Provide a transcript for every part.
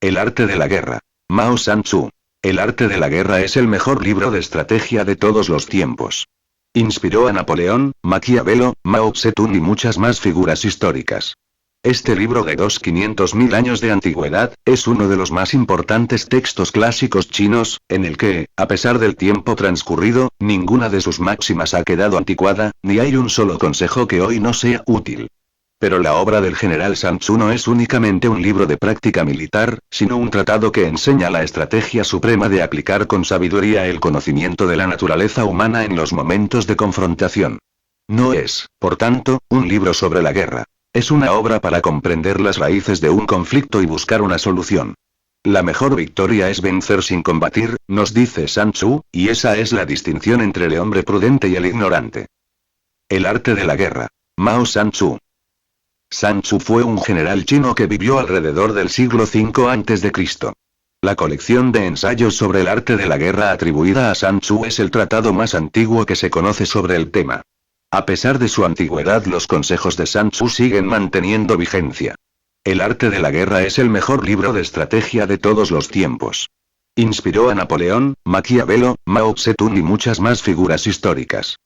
El arte de la guerra. Mao Sanchu. El arte de la guerra es el mejor libro de estrategia de todos los tiempos. Inspiró a Napoleón, Maquiavelo, Mao Zedong y muchas más figuras históricas. Este libro de 500.000 años de antigüedad, es uno de los más importantes textos clásicos chinos, en el que, a pesar del tiempo transcurrido, ninguna de sus máximas ha quedado anticuada, ni hay un solo consejo que hoy no sea útil. Pero la obra del general Sun Tzu no es únicamente un libro de práctica militar, sino un tratado que enseña la estrategia suprema de aplicar con sabiduría el conocimiento de la naturaleza humana en los momentos de confrontación. No es, por tanto, un libro sobre la guerra. Es una obra para comprender las raíces de un conflicto y buscar una solución. La mejor victoria es vencer sin combatir, nos dice Sun Tzu, y esa es la distinción entre el hombre prudente y el ignorante. El arte de la guerra. Mao Sanchu. Sun Tzu fue un general chino que vivió alrededor del siglo V a.C. La colección de ensayos sobre el arte de la guerra atribuida a Sun Tzu es el tratado más antiguo que se conoce sobre el tema. A pesar de su antigüedad, los consejos de Sun Tzu siguen manteniendo vigencia. El arte de la guerra es el mejor libro de estrategia de todos los tiempos. Inspiró a Napoleón, Maquiavelo, Mao Zedong y muchas más figuras históricas.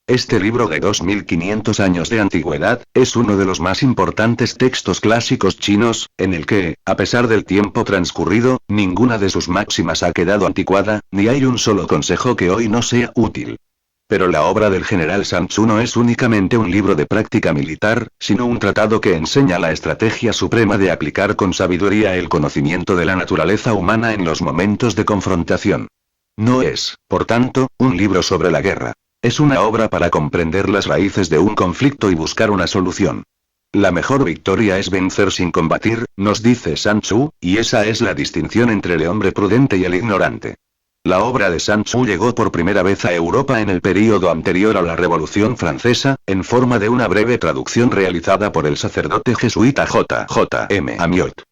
Este libro de 2500 años de antigüedad, es uno de los más importantes textos clásicos chinos, en el que, a pesar del tiempo transcurrido, ninguna de sus máximas ha quedado anticuada, ni hay un solo consejo que hoy no sea útil. Pero la obra del general Sun Tzu no es únicamente un libro de práctica militar, sino un tratado que enseña la estrategia suprema de aplicar con sabiduría el conocimiento de la naturaleza humana en los momentos de confrontación. No es, por tanto, un libro sobre la guerra. Es una obra para comprender las raíces de un conflicto y buscar una solución. La mejor victoria es vencer sin combatir, nos dice Sun Tzu, y esa es la distinción entre el hombre prudente y el ignorante. La obra de Sun Tzu llegó por primera vez a Europa en el período anterior a la Revolución Francesa, en forma de una breve traducción realizada por el sacerdote jesuita J. M. Amiot.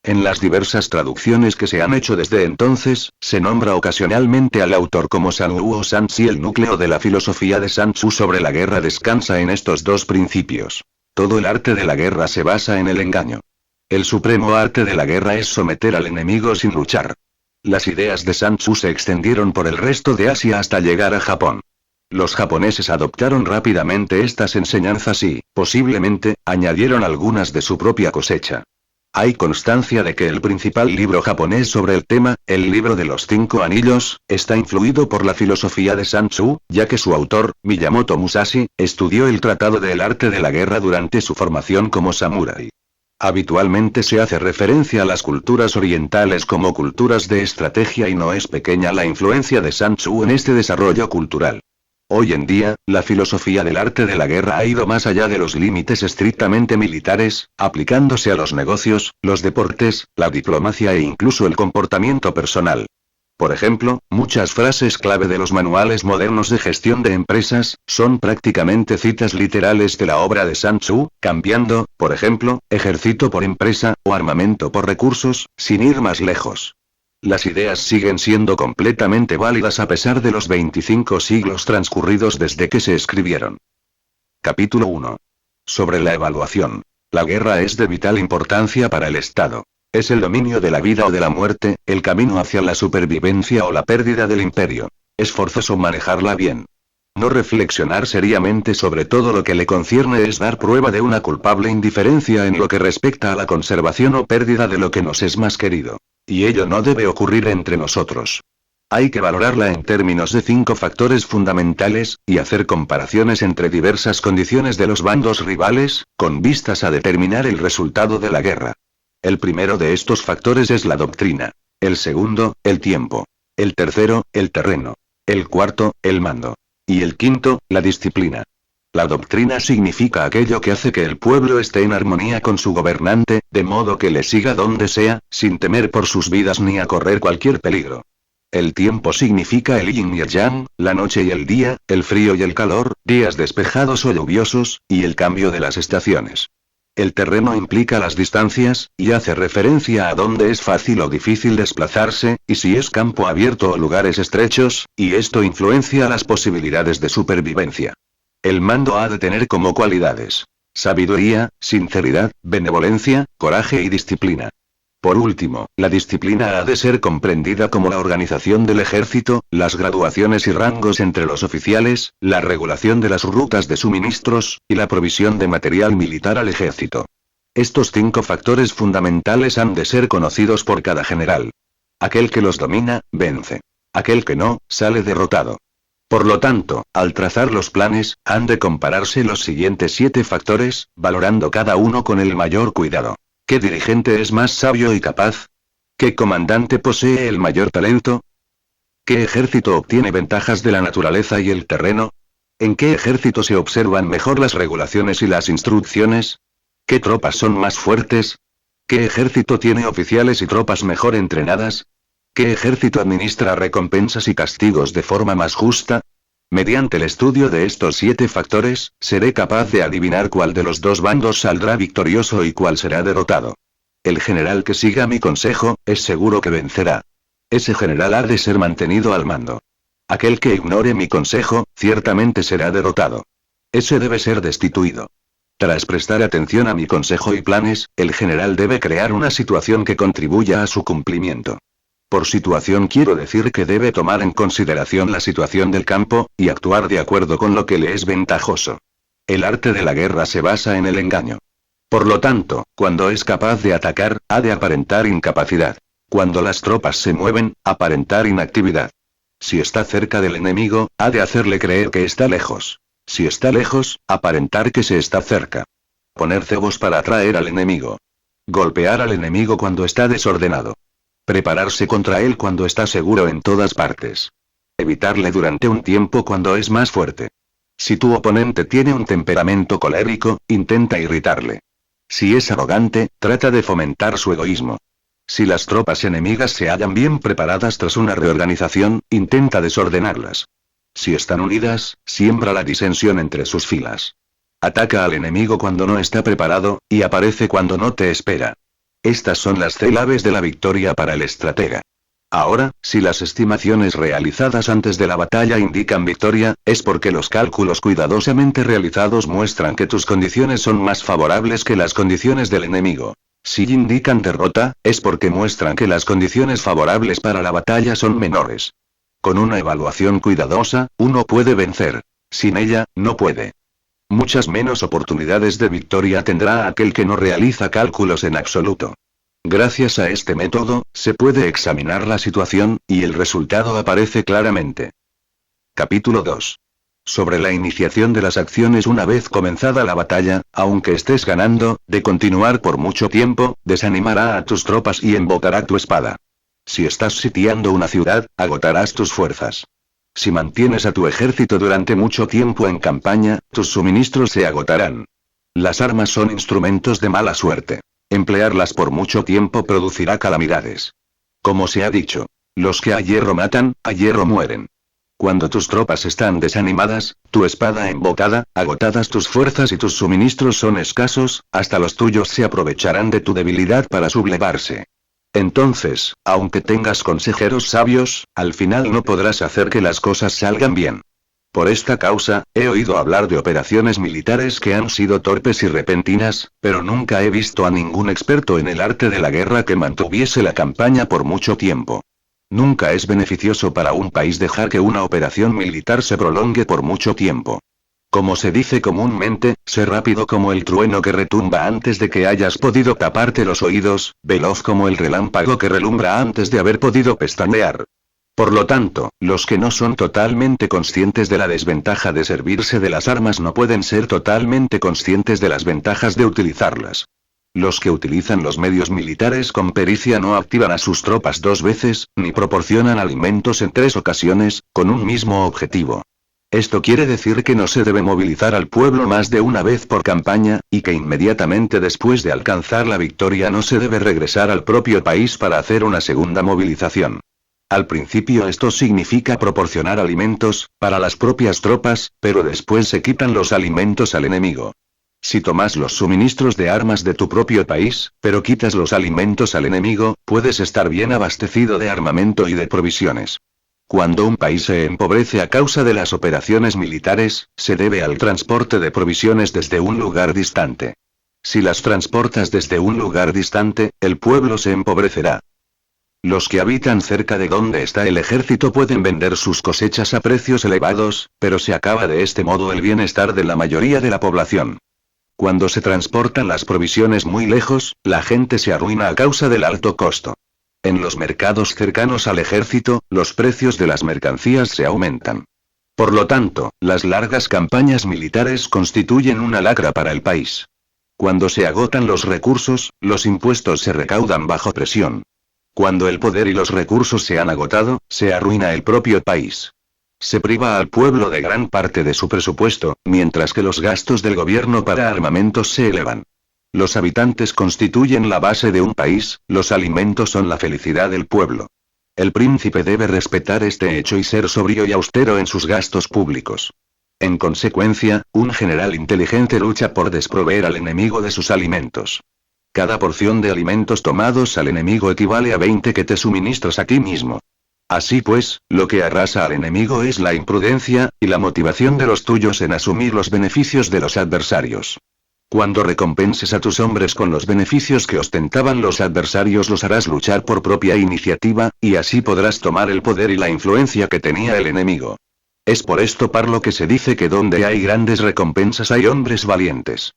En las diversas traducciones que se han hecho desde entonces, se nombra ocasionalmente al autor como Sun Wu o Sun Tzu. El núcleo de la filosofía de Sun Tzu sobre la guerra descansa en estos dos principios. Todo el arte de la guerra se basa en el engaño. El supremo arte de la guerra es someter al enemigo sin luchar. Las ideas de Sun Tzu se extendieron por el resto de Asia hasta llegar a Japón. Los japoneses adoptaron rápidamente estas enseñanzas y, posiblemente, añadieron algunas de su propia cosecha. Hay constancia de que el principal libro japonés sobre el tema, el libro de los 5 anillos, está influido por la filosofía de Sun Tzu, ya que su autor, Miyamoto Musashi, estudió el tratado del arte de la guerra durante su formación como samurái. Habitualmente se hace referencia a las culturas orientales como culturas de estrategia y no es pequeña la influencia de Sun Tzu en este desarrollo cultural. Hoy en día, la filosofía del arte de la guerra ha ido más allá de los límites estrictamente militares, aplicándose a los negocios, los deportes, la diplomacia e incluso el comportamiento personal. Por ejemplo, muchas frases clave de los manuales modernos de gestión de empresas, son prácticamente citas literales de la obra de Sun Tzu, cambiando, por ejemplo, ejército por empresa, o armamento por recursos, sin ir más lejos. Las ideas siguen siendo completamente válidas a pesar de los 25 siglos transcurridos desde que se escribieron. Capítulo 1. Sobre la evaluación. La guerra es de vital importancia para el Estado. Es el dominio de la vida o de la muerte, el camino hacia la supervivencia o la pérdida del imperio. Es forzoso manejarla bien. No reflexionar seriamente sobre todo lo que le concierne es dar prueba de una culpable indiferencia en lo que respecta a la conservación o pérdida de lo que nos es más querido. Y ello no debe ocurrir entre nosotros. Hay que valorarla en términos de 5 factores fundamentales, y hacer comparaciones entre diversas condiciones de los bandos rivales, con vistas a determinar el resultado de la guerra. El primero de estos factores es la doctrina. El segundo, el tiempo. El tercero, el terreno. El cuarto, el mando. Y el quinto, la disciplina. La doctrina significa aquello que hace que el pueblo esté en armonía con su gobernante, de modo que le siga donde sea, sin temer por sus vidas ni a correr cualquier peligro. El tiempo significa el yin y el yang, la noche y el día, el frío y el calor, días despejados o lluviosos, y el cambio de las estaciones. El terreno implica las distancias, y hace referencia a dónde es fácil o difícil desplazarse, y si es campo abierto o lugares estrechos, y esto influencia las posibilidades de supervivencia. El mando ha de tener como cualidades: sabiduría, sinceridad, benevolencia, coraje y disciplina. Por último, la disciplina ha de ser comprendida como la organización del ejército, las graduaciones y rangos entre los oficiales, la regulación de las rutas de suministros, y la provisión de material militar al ejército. Estos 5 factores fundamentales han de ser conocidos por cada general. Aquel que los domina, vence. Aquel que no, sale derrotado. Por lo tanto, al trazar los planes, han de compararse los siguientes 7 factores, valorando cada uno con el mayor cuidado. ¿Qué dirigente es más sabio y capaz? ¿Qué comandante posee el mayor talento? ¿Qué ejército obtiene ventajas de la naturaleza y el terreno? ¿En qué ejército se observan mejor las regulaciones y las instrucciones? ¿Qué tropas son más fuertes? ¿Qué ejército tiene oficiales y tropas mejor entrenadas? ¿Qué ejército administra recompensas y castigos de forma más justa? Mediante el estudio de estos 7 factores, seré capaz de adivinar cuál de los 2 bandos saldrá victorioso y cuál será derrotado. El general que siga mi consejo, es seguro que vencerá. Ese general ha de ser mantenido al mando. Aquel que ignore mi consejo, ciertamente será derrotado. Ese debe ser destituido. Tras prestar atención a mi consejo y planes, el general debe crear una situación que contribuya a su cumplimiento. Por situación quiero decir que debe tomar en consideración la situación del campo, y actuar de acuerdo con lo que le es ventajoso. El arte de la guerra se basa en el engaño. Por lo tanto, cuando es capaz de atacar, ha de aparentar incapacidad. Cuando las tropas se mueven, aparentar inactividad. Si está cerca del enemigo, ha de hacerle creer que está lejos. Si está lejos, aparentar que se está cerca. Poner cebos para atraer al enemigo. Golpear al enemigo cuando está desordenado. Prepararse contra él cuando está seguro en todas partes. Evitarle durante un tiempo cuando es más fuerte. Si tu oponente tiene un temperamento colérico, intenta irritarle. Si es arrogante, trata de fomentar su egoísmo. Si las tropas enemigas se hallan bien preparadas tras una reorganización, intenta desordenarlas. Si están unidas, siembra la disensión entre sus filas. Ataca al enemigo cuando no está preparado, y aparece cuando no te espera. Estas son las claves de la victoria para el estratega. Ahora, si las estimaciones realizadas antes de la batalla indican victoria, es porque los cálculos cuidadosamente realizados muestran que tus condiciones son más favorables que las condiciones del enemigo. Si indican derrota, es porque muestran que las condiciones favorables para la batalla son menores. Con una evaluación cuidadosa, uno puede vencer. Sin ella, no puede. Muchas menos oportunidades de victoria tendrá aquel que no realiza cálculos en absoluto. Gracias a este método, se puede examinar la situación, y el resultado aparece claramente. Capítulo 2. Sobre la iniciación de las acciones una vez comenzada la batalla, aunque estés ganando, de continuar por mucho tiempo, desanimará a tus tropas y embotará tu espada. Si estás sitiando una ciudad, agotarás tus fuerzas. Si mantienes a tu ejército durante mucho tiempo en campaña, tus suministros se agotarán. Las armas son instrumentos de mala suerte. Emplearlas por mucho tiempo producirá calamidades. Como se ha dicho, los que a hierro matan, a hierro mueren. Cuando tus tropas están desanimadas, tu espada embotada, agotadas tus fuerzas y tus suministros son escasos, hasta los tuyos se aprovecharán de tu debilidad para sublevarse. Entonces, aunque tengas consejeros sabios, al final no podrás hacer que las cosas salgan bien. Por esta causa, he oído hablar de operaciones militares que han sido torpes y repentinas, pero nunca he visto a ningún experto en el arte de la guerra que mantuviese la campaña por mucho tiempo. Nunca es beneficioso para un país dejar que una operación militar se prolongue por mucho tiempo. Como se dice comúnmente, sé rápido como el trueno que retumba antes de que hayas podido taparte los oídos, veloz como el relámpago que relumbra antes de haber podido pestañear. Por lo tanto, los que no son totalmente conscientes de la desventaja de servirse de las armas no pueden ser totalmente conscientes de las ventajas de utilizarlas. Los que utilizan los medios militares con pericia no activan a sus tropas 2 veces, ni proporcionan alimentos en 3 ocasiones, con un mismo objetivo. Esto quiere decir que no se debe movilizar al pueblo más de una vez por campaña, y que inmediatamente después de alcanzar la victoria no se debe regresar al propio país para hacer una segunda movilización. Al principio esto significa proporcionar alimentos, para las propias tropas, pero después se quitan los alimentos al enemigo. Si tomas los suministros de armas de tu propio país, pero quitas los alimentos al enemigo, puedes estar bien abastecido de armamento y de provisiones. Cuando un país se empobrece a causa de las operaciones militares, se debe al transporte de provisiones desde un lugar distante. Si las transportas desde un lugar distante, el pueblo se empobrecerá. Los que habitan cerca de donde está el ejército pueden vender sus cosechas a precios elevados, pero se acaba de este modo el bienestar de la mayoría de la población. Cuando se transportan las provisiones muy lejos, la gente se arruina a causa del alto costo. En los mercados cercanos al ejército, los precios de las mercancías se aumentan. Por lo tanto, las largas campañas militares constituyen una lacra para el país. Cuando se agotan los recursos, los impuestos se recaudan bajo presión. Cuando el poder y los recursos se han agotado, se arruina el propio país. Se priva al pueblo de gran parte de su presupuesto, mientras que los gastos del gobierno para armamentos se elevan. Los habitantes constituyen la base de un país, los alimentos son la felicidad del pueblo. El príncipe debe respetar este hecho y ser sobrio y austero en sus gastos públicos. En consecuencia, un general inteligente lucha por desproveer al enemigo de sus alimentos. Cada porción de alimentos tomados al enemigo equivale a 20 que te suministras a ti mismo. Así pues, lo que arrasa al enemigo es la imprudencia, y la motivación de los tuyos en asumir los beneficios de los adversarios. Cuando recompenses a tus hombres con los beneficios que ostentaban los adversarios, los harás luchar por propia iniciativa, y así podrás tomar el poder y la influencia que tenía el enemigo. Es por esto por lo que se dice que donde hay grandes recompensas hay hombres valientes.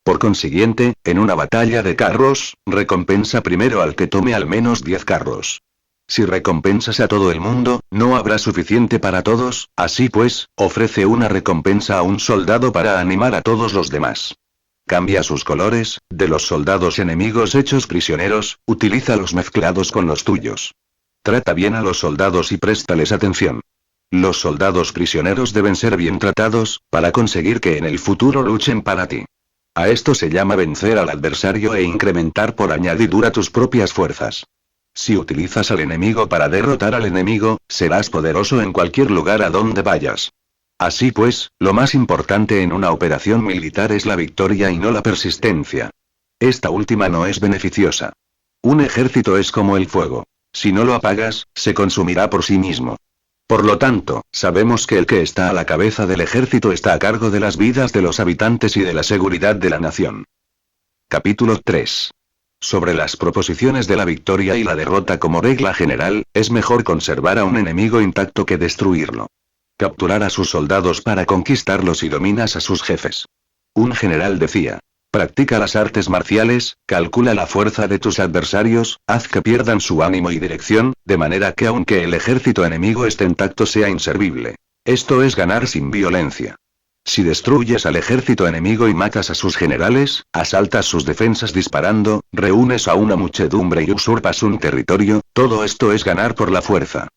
Por consiguiente, en una batalla de carros, recompensa primero al que tome al menos 10 carros. Si recompensas a todo el mundo, no habrá suficiente para todos, así pues, ofrece una recompensa a un soldado para animar a todos los demás. Cambia sus colores, de los soldados enemigos hechos prisioneros, utilízalos mezclados con los tuyos. Trata bien a los soldados y préstales atención. Los soldados prisioneros deben ser bien tratados, para conseguir que en el futuro luchen para ti. A esto se llama vencer al adversario e incrementar por añadidura tus propias fuerzas. Si utilizas al enemigo para derrotar al enemigo, serás poderoso en cualquier lugar a donde vayas. Así pues, lo más importante en una operación militar es la victoria y no la persistencia. Esta última no es beneficiosa. Un ejército es como el fuego. Si no lo apagas, se consumirá por sí mismo. Por lo tanto, sabemos que el que está a la cabeza del ejército está a cargo de las vidas de los habitantes y de la seguridad de la nación. Capítulo 3. Sobre las proposiciones de la victoria y la derrota como regla general, es mejor conservar a un enemigo intacto que destruirlo. Capturar a sus soldados para conquistarlos y dominas a sus jefes. Un general decía: practica las artes marciales, calcula la fuerza de tus adversarios, haz que pierdan su ánimo y dirección, de manera que aunque el ejército enemigo esté intacto sea inservible. Esto es ganar sin violencia. Si destruyes al ejército enemigo y matas a sus generales, asaltas sus defensas disparando, reúnes a una muchedumbre y usurpas un territorio, todo esto es ganar por la fuerza.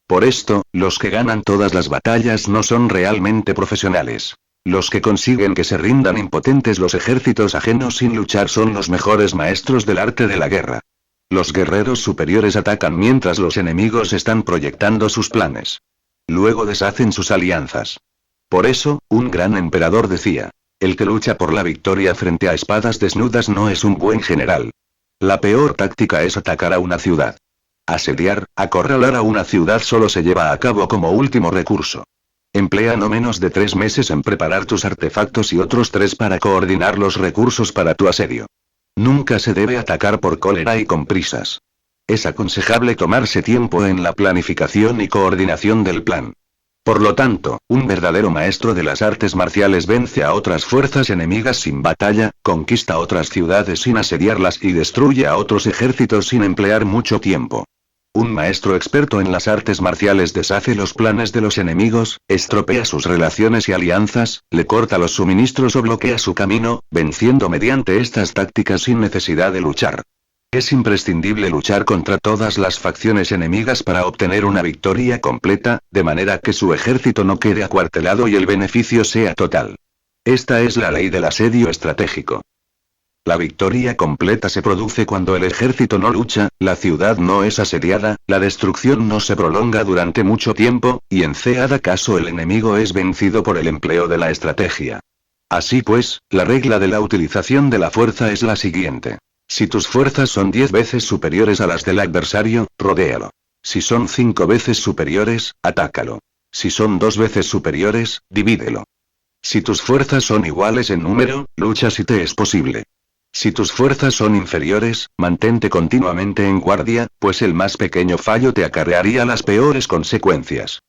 Por esto, los que ganan todas las batallas no son realmente profesionales. Los que consiguen que se rindan impotentes los ejércitos ajenos sin luchar son los mejores maestros del arte de la guerra. Los guerreros superiores atacan mientras los enemigos están proyectando sus planes. Luego deshacen sus alianzas. Por eso, un gran emperador decía: el que lucha por la victoria frente a espadas desnudas no es un buen general. La peor táctica es atacar a una ciudad. Asediar, acorralar a una ciudad solo se lleva a cabo como último recurso. Emplea no menos de 3 meses en preparar tus artefactos y otros 3 para coordinar los recursos para tu asedio. Nunca se debe atacar por cólera y con prisas. Es aconsejable tomarse tiempo en la planificación y coordinación del plan. Por lo tanto, un verdadero maestro de las artes marciales vence a otras fuerzas enemigas sin batalla, conquista otras ciudades sin asediarlas y destruye a otros ejércitos sin emplear mucho tiempo. Un maestro experto en las artes marciales deshace los planes de los enemigos, estropea sus relaciones y alianzas, le corta los suministros o bloquea su camino, venciendo mediante estas tácticas sin necesidad de luchar. Es imprescindible luchar contra todas las facciones enemigas para obtener una victoria completa, de manera que su ejército no quede acuartelado y el beneficio sea total. Esta es la ley del asedio estratégico. La victoria completa se produce cuando el ejército no lucha, la ciudad no es asediada, la destrucción no se prolonga durante mucho tiempo, y en cada caso el enemigo es vencido por el empleo de la estrategia. Así pues, la regla de la utilización de la fuerza es la siguiente. Si tus fuerzas son 10 veces superiores a las del adversario, rodéalo. Si son 5 veces superiores, atácalo. Si son 2 veces superiores, divídelo. Si tus fuerzas son iguales en número, lucha si te es posible. Si tus fuerzas son inferiores, mantente continuamente en guardia, pues el más pequeño fallo te acarrearía las peores consecuencias.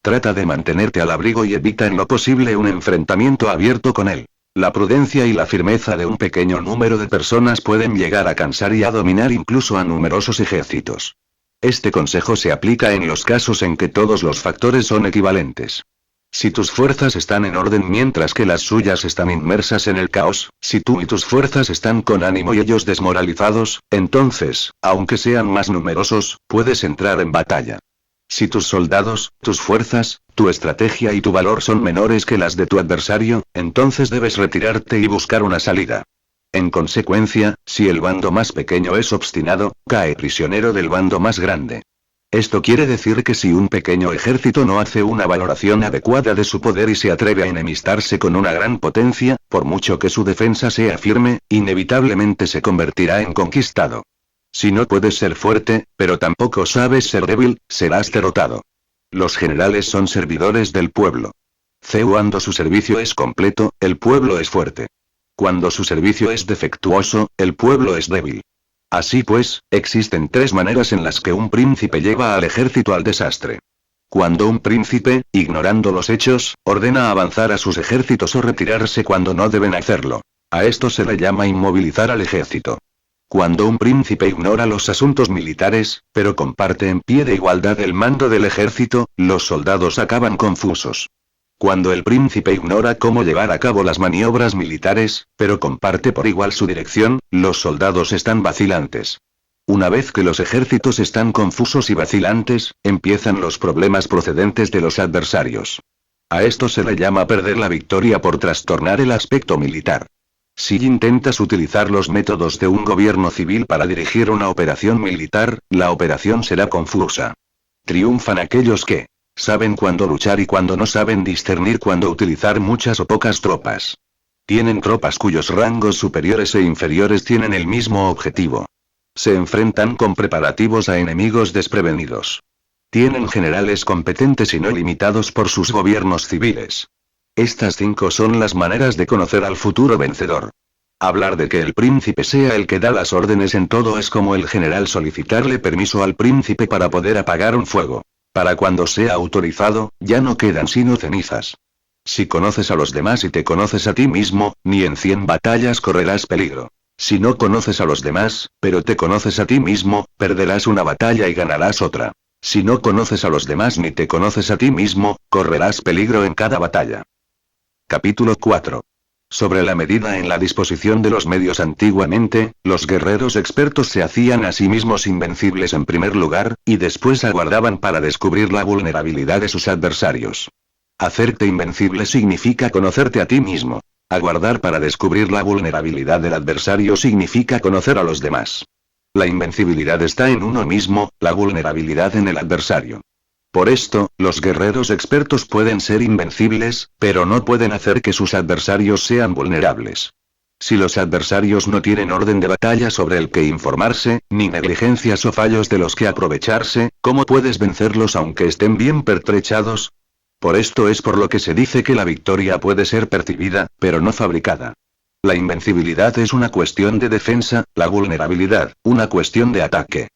Trata de mantenerte al abrigo y evita en lo posible un enfrentamiento abierto con él. La prudencia y la firmeza de un pequeño número de personas pueden llegar a cansar y a dominar incluso a numerosos ejércitos. Este consejo se aplica en los casos en que todos los factores son equivalentes. Si tus fuerzas están en orden mientras que las suyas están inmersas en el caos, si tú y tus fuerzas están con ánimo y ellos desmoralizados, entonces, aunque sean más numerosos, puedes entrar en batalla. Si tus soldados, tus fuerzas, tu estrategia y tu valor son menores que las de tu adversario, entonces debes retirarte y buscar una salida. En consecuencia, si el bando más pequeño es obstinado, cae prisionero del bando más grande. Esto quiere decir que si un pequeño ejército no hace una valoración adecuada de su poder y se atreve a enemistarse con una gran potencia, por mucho que su defensa sea firme, inevitablemente se convertirá en conquistado. Si no puedes ser fuerte, pero tampoco sabes ser débil, serás derrotado. Los generales son servidores del pueblo. Cuando su servicio es completo, el pueblo es fuerte. Cuando su servicio es defectuoso, el pueblo es débil. Así pues, existen tres maneras en las que un príncipe lleva al ejército al desastre. Cuando un príncipe, ignorando los hechos, ordena avanzar a sus ejércitos o retirarse cuando no deben hacerlo. A esto se le llama inmovilizar al ejército. Cuando un príncipe ignora los asuntos militares, pero comparte en pie de igualdad el mando del ejército, los soldados acaban confusos. Cuando el príncipe ignora cómo llevar a cabo las maniobras militares, pero comparte por igual su dirección, los soldados están vacilantes. Una vez que los ejércitos están confusos y vacilantes, empiezan los problemas procedentes de los adversarios. A esto se le llama perder la victoria por trastornar el aspecto militar. Si intentas utilizar los métodos de un gobierno civil para dirigir una operación militar, la operación será confusa. Triunfan aquellos que saben cuándo luchar y cuándo no saben discernir cuándo utilizar muchas o pocas tropas. Tienen tropas cuyos rangos superiores e inferiores tienen el mismo objetivo. Se enfrentan con preparativos a enemigos desprevenidos. Tienen generales competentes y no limitados por sus gobiernos civiles. Estas 5 son las maneras de conocer al futuro vencedor. Hablar de que el príncipe sea el que da las órdenes en todo es como el general solicitarle permiso al príncipe para poder apagar un fuego. Para cuando sea autorizado, ya no quedan sino cenizas. Si conoces a los demás y te conoces a ti mismo, ni en 100 batallas correrás peligro. Si no conoces a los demás, pero te conoces a ti mismo, perderás una batalla y ganarás otra. Si no conoces a los demás ni te conoces a ti mismo, correrás peligro en cada batalla. Capítulo 4. Sobre la medida en la disposición de los medios. Antiguamente, los guerreros expertos se hacían a sí mismos invencibles en primer lugar, y después aguardaban para descubrir la vulnerabilidad de sus adversarios. Hacerte invencible significa conocerte a ti mismo. Aguardar para descubrir la vulnerabilidad del adversario significa conocer a los demás. La invencibilidad está en uno mismo, la vulnerabilidad en el adversario. Por esto, los guerreros expertos pueden ser invencibles, pero no pueden hacer que sus adversarios sean vulnerables. Si los adversarios no tienen orden de batalla sobre el que informarse, ni negligencias o fallos de los que aprovecharse, ¿cómo puedes vencerlos aunque estén bien pertrechados? Por esto es por lo que se dice que la victoria puede ser percibida, pero no fabricada. La invencibilidad es una cuestión de defensa, la vulnerabilidad, una cuestión de ataque.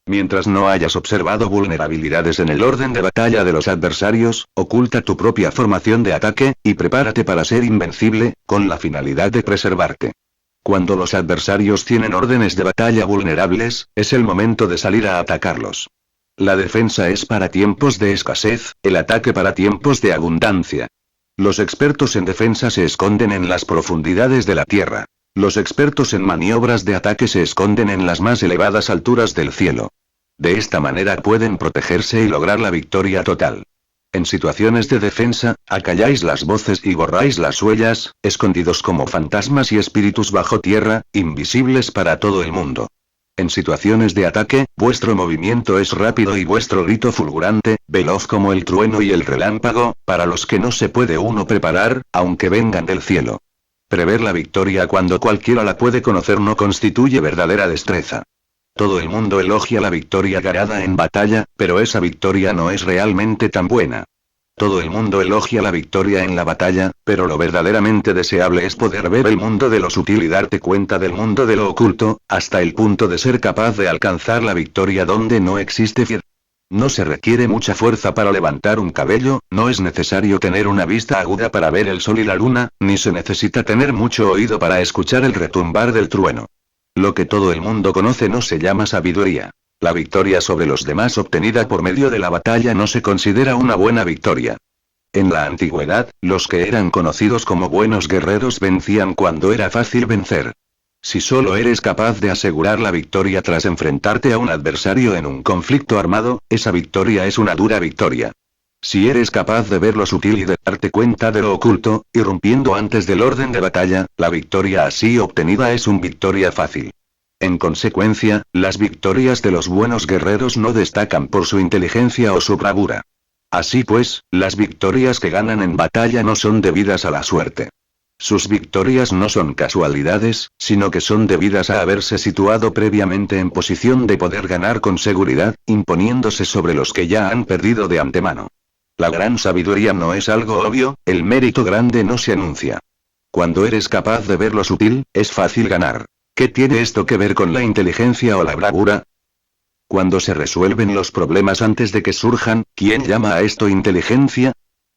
Mientras no hayas observado vulnerabilidades en el orden de batalla de los adversarios, oculta tu propia formación de ataque, y prepárate para ser invencible, con la finalidad de preservarte. Cuando los adversarios tienen órdenes de batalla vulnerables, es el momento de salir a atacarlos. La defensa es para tiempos de escasez, el ataque para tiempos de abundancia. Los expertos en defensa se esconden en las profundidades de la tierra. Los expertos en maniobras de ataque se esconden en las más elevadas alturas del cielo. De esta manera pueden protegerse y lograr la victoria total. En situaciones de defensa, acalláis las voces y borráis las huellas, escondidos como fantasmas y espíritus bajo tierra, invisibles para todo el mundo. En situaciones de ataque, vuestro movimiento es rápido y vuestro grito fulgurante, veloz como el trueno y el relámpago, para los que no se puede uno preparar, aunque vengan del cielo. Prever la victoria cuando cualquiera la puede conocer no constituye verdadera destreza. Todo el mundo elogia la victoria ganada en batalla, pero esa victoria no es realmente tan buena. Todo el mundo elogia la victoria en la batalla, pero lo verdaderamente deseable es poder ver el mundo de lo sutil y darte cuenta del mundo de lo oculto, hasta el punto de ser capaz de alcanzar la victoria donde no existe fiel. No se requiere mucha fuerza para levantar un cabello, no es necesario tener una vista aguda para ver el sol y la luna, ni se necesita tener mucho oído para escuchar el retumbar del trueno. Lo que todo el mundo conoce no se llama sabiduría. La victoria sobre los demás obtenida por medio de la batalla no se considera una buena victoria. En la antigüedad, los que eran conocidos como buenos guerreros vencían cuando era fácil vencer. Si solo eres capaz de asegurar la victoria tras enfrentarte a un adversario en un conflicto armado, esa victoria es una dura victoria. Si eres capaz de ver lo sutil y de darte cuenta de lo oculto, irrumpiendo antes del orden de batalla, la victoria así obtenida es una victoria fácil. En consecuencia, las victorias de los buenos guerreros no destacan por su inteligencia o su bravura. Así pues, las victorias que ganan en batalla no son debidas a la suerte. Sus victorias no son casualidades, sino que son debidas a haberse situado previamente en posición de poder ganar con seguridad, imponiéndose sobre los que ya han perdido de antemano. La gran sabiduría no es algo obvio, el mérito grande no se anuncia. Cuando eres capaz de ver lo sutil, es fácil ganar. ¿Qué tiene esto que ver con la inteligencia o la bravura? Cuando se resuelven los problemas antes de que surjan, ¿quién llama a esto inteligencia?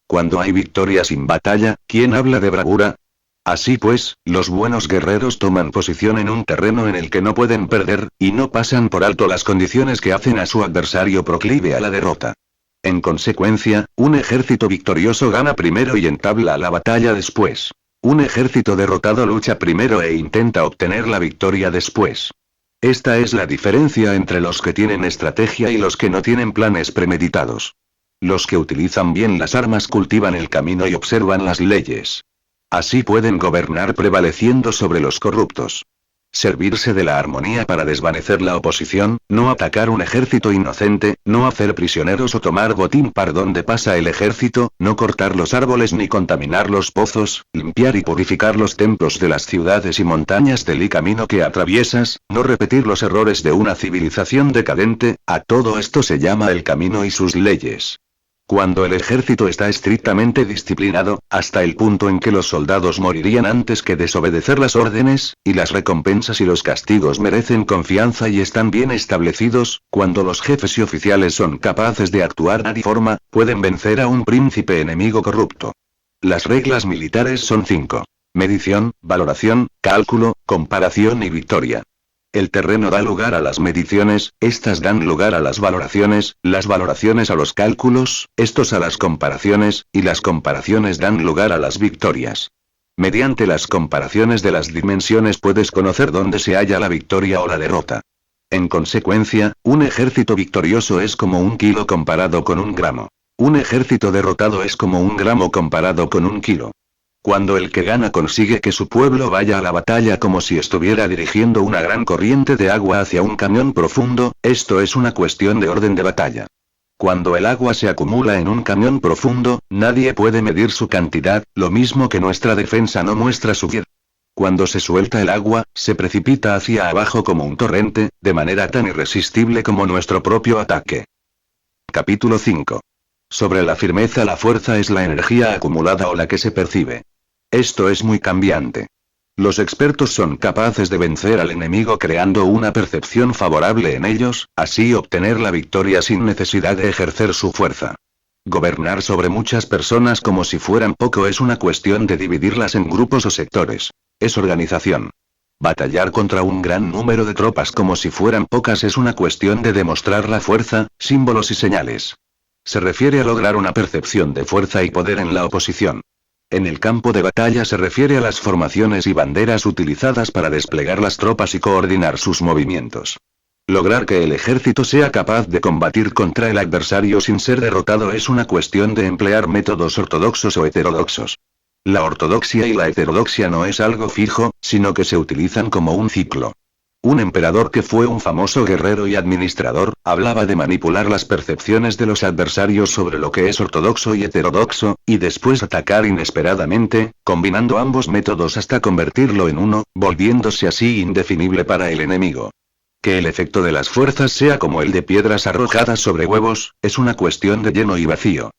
Cuando hay victoria sin batalla, ¿quién habla de bravura? Así pues, los buenos guerreros toman posición en un terreno en el que no pueden perder, y no pasan por alto las condiciones que hacen a su adversario proclive a la derrota. En consecuencia, un ejército victorioso gana primero y entabla la batalla después. Un ejército derrotado lucha primero e intenta obtener la victoria después. Esta es la diferencia entre los que tienen estrategia y los que no tienen planes premeditados. Los que utilizan bien las armas cultivan el camino y observan las leyes. Así pueden gobernar prevaleciendo sobre los corruptos. Servirse de la armonía para desvanecer la oposición, no atacar un ejército inocente, no hacer prisioneros o tomar botín por donde pasa el ejército, no cortar los árboles ni contaminar los pozos, limpiar y purificar los templos de las ciudades y montañas del camino que atraviesas, no repetir los errores de una civilización decadente, a todo esto se llama el camino y sus leyes. Cuando el ejército está estrictamente disciplinado, hasta el punto en que los soldados morirían antes que desobedecer las órdenes, y las recompensas y los castigos merecen confianza y están bien establecidos, cuando los jefes y oficiales son capaces de actuar de forma, pueden vencer a un príncipe enemigo corrupto. Las reglas militares son 5. Medición, valoración, cálculo, comparación y victoria. El terreno da lugar a las mediciones, estas dan lugar a las valoraciones a los cálculos, estos a las comparaciones, y las comparaciones dan lugar a las victorias. Mediante las comparaciones de las dimensiones puedes conocer dónde se halla la victoria o la derrota. En consecuencia, un ejército victorioso es como 1 kilo comparado con 1 gramo. Un ejército derrotado es como 1 gramo comparado con 1 kilo. Cuando el que gana consigue que su pueblo vaya a la batalla como si estuviera dirigiendo una gran corriente de agua hacia un cañón profundo, esto es una cuestión de orden de batalla. Cuando el agua se acumula en un cañón profundo, nadie puede medir su cantidad, lo mismo que nuestra defensa no muestra su piedad. Cuando se suelta el agua, se precipita hacia abajo como un torrente, de manera tan irresistible como nuestro propio ataque. Capítulo 5. Sobre la firmeza. La fuerza es la energía acumulada o la que se percibe. Esto es muy cambiante. Los expertos son capaces de vencer al enemigo creando una percepción favorable en ellos, así obtener la victoria sin necesidad de ejercer su fuerza. Gobernar sobre muchas personas como si fueran poco es una cuestión de dividirlas en grupos o sectores. Es organización. Batallar contra un gran número de tropas como si fueran pocas es una cuestión de demostrar la fuerza, símbolos y señales. Se refiere a lograr una percepción de fuerza y poder en la oposición. En el campo de batalla se refiere a las formaciones y banderas utilizadas para desplegar las tropas y coordinar sus movimientos. Lograr que el ejército sea capaz de combatir contra el adversario sin ser derrotado es una cuestión de emplear métodos ortodoxos o heterodoxos. La ortodoxia y la heterodoxia no es algo fijo, sino que se utilizan como un ciclo. Un emperador que fue un famoso guerrero y administrador, hablaba de manipular las percepciones de los adversarios sobre lo que es ortodoxo y heterodoxo, y después atacar inesperadamente, combinando ambos métodos hasta convertirlo en uno, volviéndose así indefinible para el enemigo. Que el efecto de las fuerzas sea como el de piedras arrojadas sobre huevos, es una cuestión de lleno y vacío.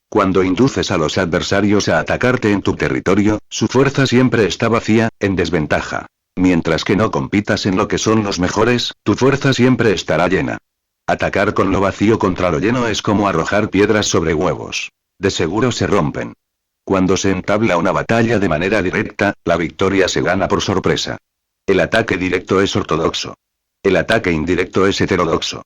Cuando induces a los adversarios a atacarte en tu territorio, su fuerza siempre está vacía, en desventaja. Mientras que no compitas en lo que son los mejores, tu fuerza siempre estará llena. Atacar con lo vacío contra lo lleno es como arrojar piedras sobre huevos. De seguro se rompen. Cuando se entabla una batalla de manera directa, la victoria se gana por sorpresa. El ataque directo es ortodoxo. El ataque indirecto es heterodoxo.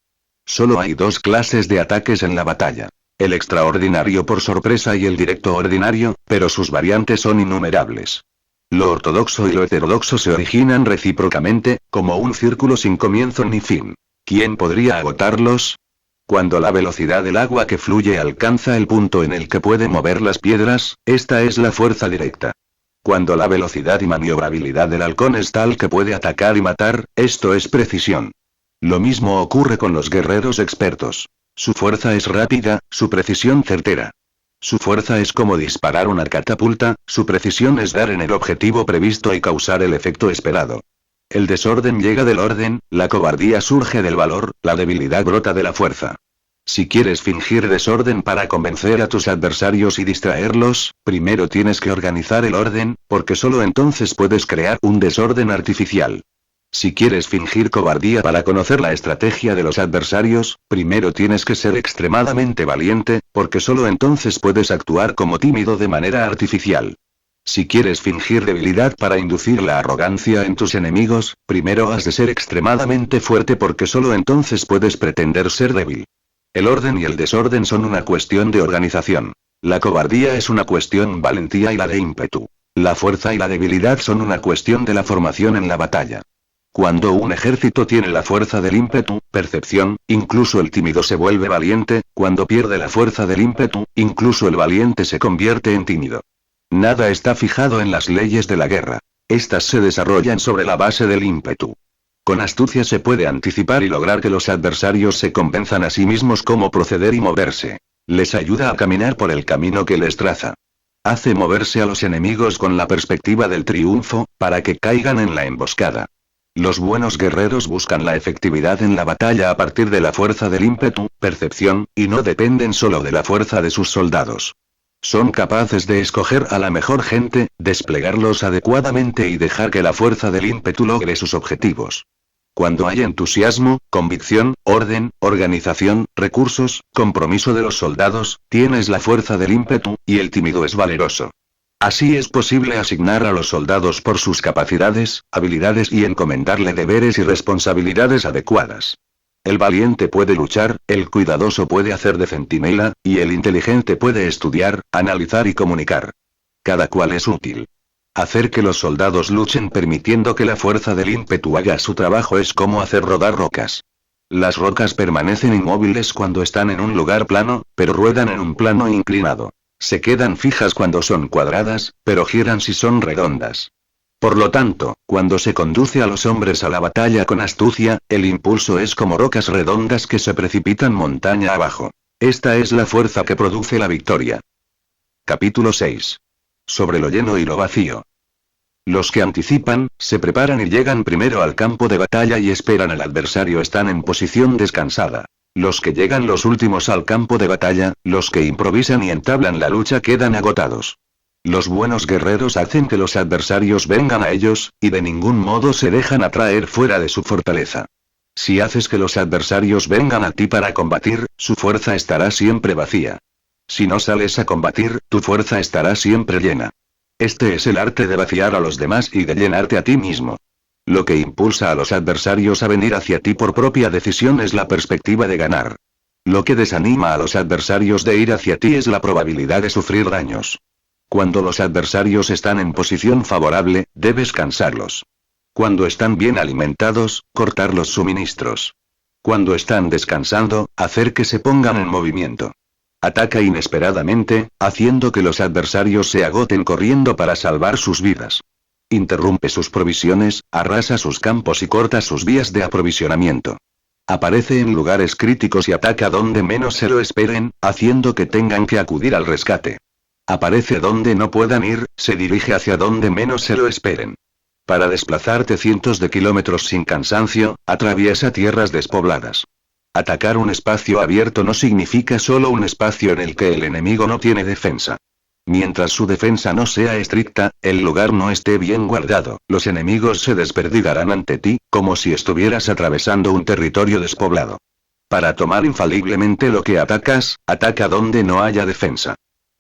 Solo hay dos clases de ataques en la batalla. El extraordinario por sorpresa y el directo ordinario, pero sus variantes son innumerables. Lo ortodoxo y lo heterodoxo se originan recíprocamente, como un círculo sin comienzo ni fin. ¿Quién podría agotarlos? Cuando la velocidad del agua que fluye alcanza el punto en el que puede mover las piedras, esta es la fuerza directa. Cuando la velocidad y maniobrabilidad del halcón es tal que puede atacar y matar, esto es precisión. Lo mismo ocurre con los guerreros expertos. Su fuerza es rápida, su precisión certera. Su fuerza es como disparar una catapulta, su precisión es dar en el objetivo previsto y causar el efecto esperado. El desorden llega del orden, la cobardía surge del valor, la debilidad brota de la fuerza. Si quieres fingir desorden para convencer a tus adversarios y distraerlos, primero tienes que organizar el orden, porque solo entonces puedes crear un desorden artificial. Si quieres fingir cobardía para conocer la estrategia de los adversarios, primero tienes que ser extremadamente valiente, porque solo entonces puedes actuar como tímido de manera artificial. Si quieres fingir debilidad para inducir la arrogancia en tus enemigos, primero has de ser extremadamente fuerte porque solo entonces puedes pretender ser débil. El orden y el desorden son una cuestión de organización. La cobardía es una cuestión valentía y la de ímpetu. La fuerza y la debilidad son una cuestión de la formación en la batalla. Cuando un ejército tiene la fuerza del ímpetu, percepción, incluso el tímido se vuelve valiente, cuando pierde la fuerza del ímpetu, incluso el valiente se convierte en tímido. Nada está fijado en las leyes de la guerra. Estas se desarrollan sobre la base del ímpetu. Con astucia se puede anticipar y lograr que los adversarios se convenzan a sí mismos cómo proceder y moverse. Les ayuda a caminar por el camino que les traza. Hace moverse a los enemigos con la perspectiva del triunfo, para que caigan en la emboscada. Los buenos guerreros buscan la efectividad en la batalla a partir de la fuerza del ímpetu, percepción, y no dependen solo de la fuerza de sus soldados. Son capaces de escoger a la mejor gente, desplegarlos adecuadamente y dejar que la fuerza del ímpetu logre sus objetivos. Cuando hay entusiasmo, convicción, orden, organización, recursos, compromiso de los soldados, tienes la fuerza del ímpetu, y el tímido es valeroso. Así es posible asignar a los soldados por sus capacidades, habilidades y encomendarle deberes y responsabilidades adecuadas. El valiente puede luchar, el cuidadoso puede hacer de centinela, y el inteligente puede estudiar, analizar y comunicar. Cada cual es útil. Hacer que los soldados luchen permitiendo que la fuerza del ímpetu haga su trabajo es como hacer rodar rocas. Las rocas permanecen inmóviles cuando están en un lugar plano, pero ruedan en un plano inclinado. Se quedan fijas cuando son cuadradas, pero giran si son redondas. Por lo tanto, cuando se conduce a los hombres a la batalla con astucia, el impulso es como rocas redondas que se precipitan montaña abajo. Esta es la fuerza que produce la victoria. Capítulo 6. Sobre lo lleno y lo vacío. Los que anticipan, se preparan y llegan primero al campo de batalla y esperan al adversario están en posición descansada. Los que llegan los últimos al campo de batalla, los que improvisan y entablan la lucha quedan agotados. Los buenos guerreros hacen que los adversarios vengan a ellos, y de ningún modo se dejan atraer fuera de su fortaleza. Si haces que los adversarios vengan a ti para combatir, su fuerza estará siempre vacía. Si no sales a combatir, tu fuerza estará siempre llena. Este es el arte de vaciar a los demás y de llenarte a ti mismo. Lo que impulsa a los adversarios a venir hacia ti por propia decisión es la perspectiva de ganar. Lo que desanima a los adversarios de ir hacia ti es la probabilidad de sufrir daños. Cuando los adversarios están en posición favorable, debes cansarlos. Cuando están bien alimentados, cortar los suministros. Cuando están descansando, hacer que se pongan en movimiento. Ataca inesperadamente, haciendo que los adversarios se agoten corriendo para salvar sus vidas. Interrumpe sus provisiones, arrasa sus campos y corta sus vías de aprovisionamiento. Aparece en lugares críticos y ataca donde menos se lo esperen, haciendo que tengan que acudir al rescate. Aparece donde no puedan ir, se dirige hacia donde menos se lo esperen. Para desplazarte cientos de kilómetros sin cansancio, atraviesa tierras despobladas. Atacar un espacio abierto no significa solo un espacio en el que el enemigo no tiene defensa. Mientras su defensa no sea estricta, el lugar no esté bien guardado, los enemigos se desperdigarán ante ti, como si estuvieras atravesando un territorio despoblado. Para tomar infaliblemente lo que atacas, ataca donde no haya defensa.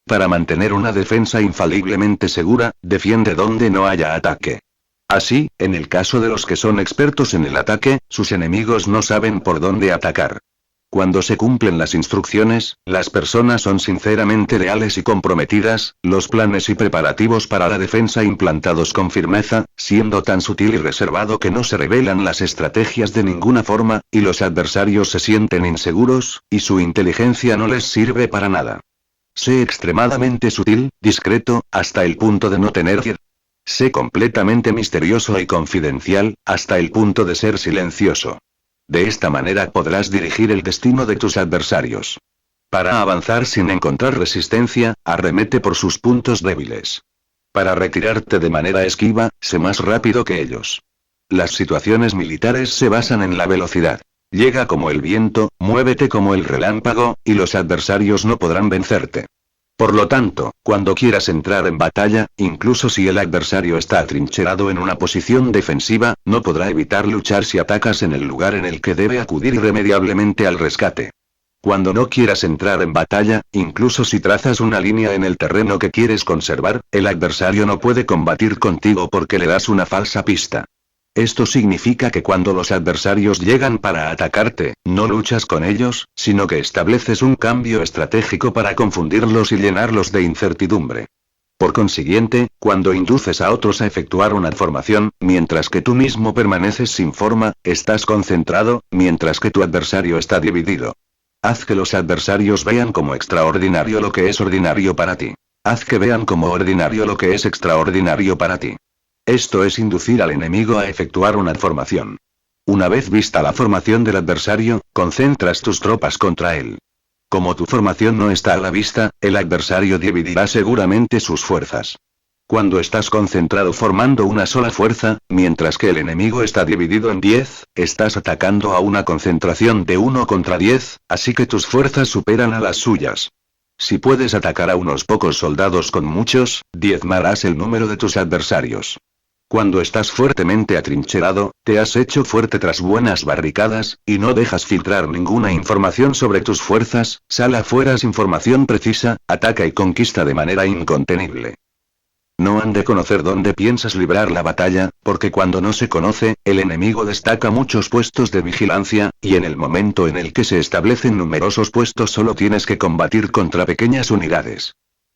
Para mantener una defensa infaliblemente segura, defiende donde no haya ataque. Así, en el caso de los que son expertos en el ataque, sus enemigos no saben por dónde atacar. Cuando se cumplen las instrucciones, las personas son sinceramente leales y comprometidas, los planes y preparativos para la defensa implantados con firmeza, siendo tan sutil y reservado que no se revelan las estrategias de ninguna forma, y los adversarios se sienten inseguros, y su inteligencia no les sirve para nada. Sé extremadamente sutil, discreto, hasta el punto de no tener piedad. Sé completamente misterioso y confidencial, hasta el punto de ser silencioso. De esta manera podrás dirigir el destino de tus adversarios. Para avanzar sin encontrar resistencia, arremete por sus puntos débiles. Para retirarte de manera esquiva, sé más rápido que ellos. Las situaciones militares se basan en la velocidad. Llega como el viento, muévete como el relámpago, y los adversarios no podrán vencerte. Por lo tanto, cuando quieras entrar en batalla, incluso si el adversario está atrincherado en una posición defensiva, no podrá evitar luchar si atacas en el lugar en el que debe acudir irremediablemente al rescate. Cuando no quieras entrar en batalla, incluso si trazas una línea en el terreno que quieres conservar, el adversario no puede combatir contigo porque le das una falsa pista. Esto significa que cuando los adversarios llegan para atacarte, no luchas con ellos, sino que estableces un cambio estratégico para confundirlos y llenarlos de incertidumbre. Por consiguiente, cuando induces a otros a efectuar una formación, mientras que tú mismo permaneces sin forma, estás concentrado, mientras que tu adversario está dividido. Haz que los adversarios vean como extraordinario lo que es ordinario para ti. Haz que vean como ordinario lo que es extraordinario para ti. Esto es inducir al enemigo a efectuar una formación. Una vez vista la formación del adversario, concentras tus tropas contra él. Como tu formación no está a la vista, el adversario dividirá seguramente sus fuerzas. Cuando estás concentrado formando una sola fuerza, mientras que el enemigo está dividido en 10, estás atacando a una concentración de 1 contra 10, así que tus fuerzas superan a las suyas. Si puedes atacar a unos pocos soldados con muchos, diezmarás el número de tus adversarios. Cuando estás fuertemente atrincherado, te has hecho fuerte tras buenas barricadas, y no dejas filtrar ninguna información sobre tus fuerzas, sal afuera sin información precisa, ataca y conquista de manera incontenible. No han de conocer dónde piensas librar la batalla, porque cuando no se conoce, el enemigo destaca muchos puestos de vigilancia, y en el momento en el que se establecen numerosos puestos solo tienes que combatir contra pequeñas unidades.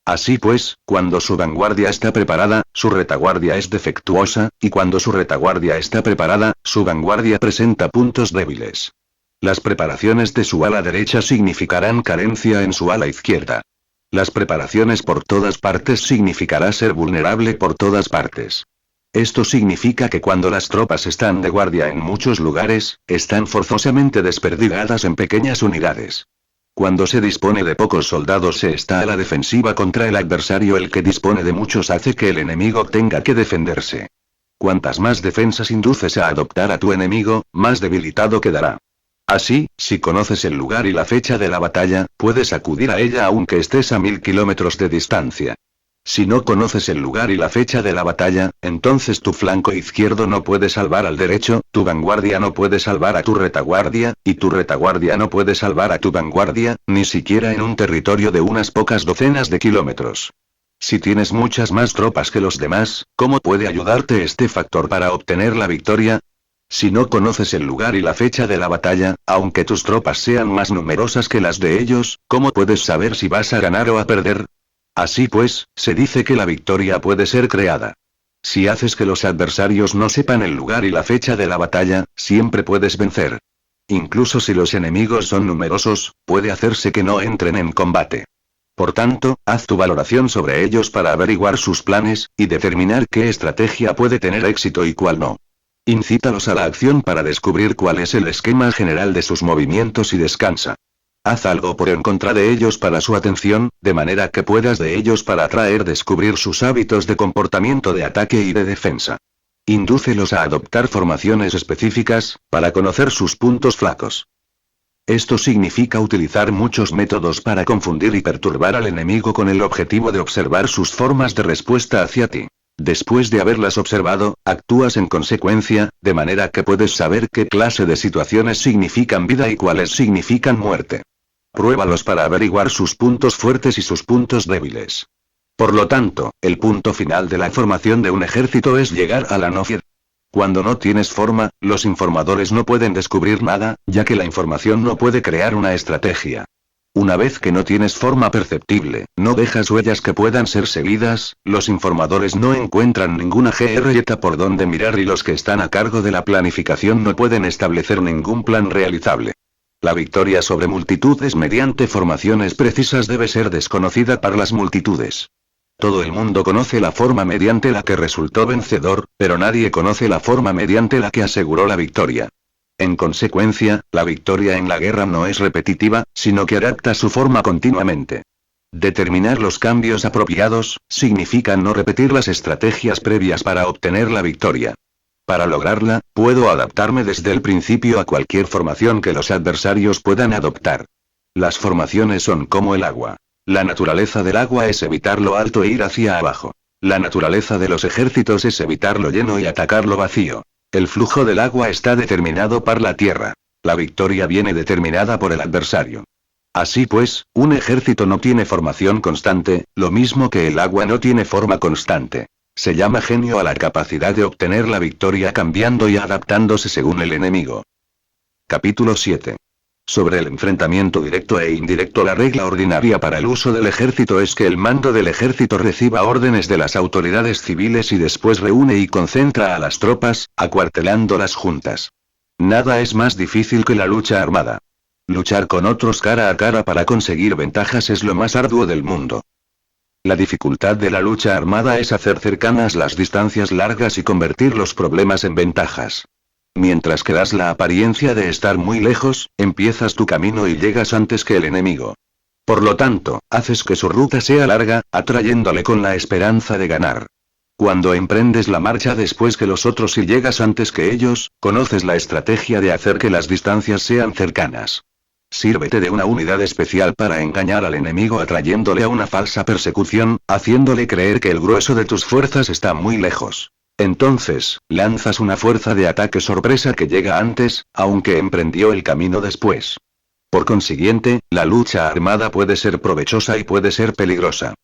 Así pues, cuando su vanguardia está preparada, su retaguardia es defectuosa, y cuando su retaguardia está preparada, su vanguardia presenta puntos débiles. Las preparaciones de su ala derecha significarán carencia en su ala izquierda. Las preparaciones por todas partes significará ser vulnerable por todas partes. Esto significa que cuando las tropas están de guardia en muchos lugares, están forzosamente desperdigadas en pequeñas unidades. Cuando se dispone de pocos soldados se está a la defensiva contra el adversario, el que dispone de muchos hace que el enemigo tenga que defenderse. Cuantas más defensas induces a adoptar a tu enemigo, más debilitado quedará. Así, si conoces el lugar y la fecha de la batalla, puedes acudir a ella aunque estés a 1000 kilómetros de distancia. Si no conoces el lugar y la fecha de la batalla, entonces tu flanco izquierdo no puede salvar al derecho, tu vanguardia no puede salvar a tu retaguardia, y tu retaguardia no puede salvar a tu vanguardia, ni siquiera en un territorio de unas pocas docenas de kilómetros. Si tienes muchas más tropas que los demás, ¿cómo puede ayudarte este factor para obtener la victoria? Si no conoces el lugar y la fecha de la batalla, aunque tus tropas sean más numerosas que las de ellos, ¿cómo puedes saber si vas a ganar o a perder? Así pues, se dice que la victoria puede ser creada. Si haces que los adversarios no sepan el lugar y la fecha de la batalla, siempre puedes vencer. Incluso si los enemigos son numerosos, puede hacerse que no entren en combate. Por tanto, haz tu valoración sobre ellos para averiguar sus planes, y determinar qué estrategia puede tener éxito y cuál no. Incítalos a la acción para descubrir cuál es el esquema general de sus movimientos y descansa. Haz algo por en contra de ellos para su atención, de manera que puedas de ellos para descubrir sus hábitos de comportamiento de ataque y de defensa. Indúcelos a adoptar formaciones específicas, para conocer sus puntos flacos. Esto significa utilizar muchos métodos para confundir y perturbar al enemigo con el objetivo de observar sus formas de respuesta hacia ti. Después de haberlas observado, actúas en consecuencia, de manera que puedes saber qué clase de situaciones significan vida y cuáles significan muerte. Pruébalos para averiguar sus puntos fuertes y sus puntos débiles. Por lo tanto, el punto final de la formación de un ejército es llegar a la no-fied. Cuando no tienes forma, los informadores no pueden descubrir nada, ya que la información no puede crear una estrategia. Una vez que no tienes forma perceptible, no dejas huellas que puedan ser seguidas, los informadores no encuentran ninguna GRZ por donde mirar y los que están a cargo de la planificación no pueden establecer ningún plan realizable. La victoria sobre multitudes mediante formaciones precisas debe ser desconocida para las multitudes. Todo el mundo conoce la forma mediante la que resultó vencedor, pero nadie conoce la forma mediante la que aseguró la victoria. En consecuencia, la victoria en la guerra no es repetitiva, sino que adapta su forma continuamente. Determinar los cambios apropiados, significa no repetir las estrategias previas para obtener la victoria. Para lograrla, puedo adaptarme desde el principio a cualquier formación que los adversarios puedan adoptar. Las formaciones son como el agua. La naturaleza del agua es evitar lo alto e ir hacia abajo. La naturaleza de los ejércitos es evitar lo lleno y atacar lo vacío. El flujo del agua está determinado por la tierra. La victoria viene determinada por el adversario. Así pues, un ejército no tiene formación constante, lo mismo que el agua no tiene forma constante. Se llama genio a la capacidad de obtener la victoria cambiando y adaptándose según el enemigo. Capítulo 7. Sobre el enfrentamiento directo e indirecto. La regla ordinaria para el uso del ejército es que el mando del ejército reciba órdenes de las autoridades civiles y después reúne y concentra a las tropas, acuartelándolas juntas. Nada es más difícil que la lucha armada. Luchar con otros cara a cara para conseguir ventajas es lo más arduo del mundo. La dificultad de la lucha armada es hacer cercanas las distancias largas y convertir los problemas en ventajas. Mientras que das la apariencia de estar muy lejos, empiezas tu camino y llegas antes que el enemigo. Por lo tanto, haces que su ruta sea larga, atrayéndole con la esperanza de ganar. Cuando emprendes la marcha después que los otros y llegas antes que ellos, conoces la estrategia de hacer que las distancias sean cercanas. Sírvete de una unidad especial para engañar al enemigo atrayéndole a una falsa persecución, haciéndole creer que el grueso de tus fuerzas está muy lejos. Entonces, lanzas una fuerza de ataque sorpresa que llega antes, aunque emprendió el camino después. Por consiguiente, la lucha armada puede ser provechosa y puede ser peligrosa.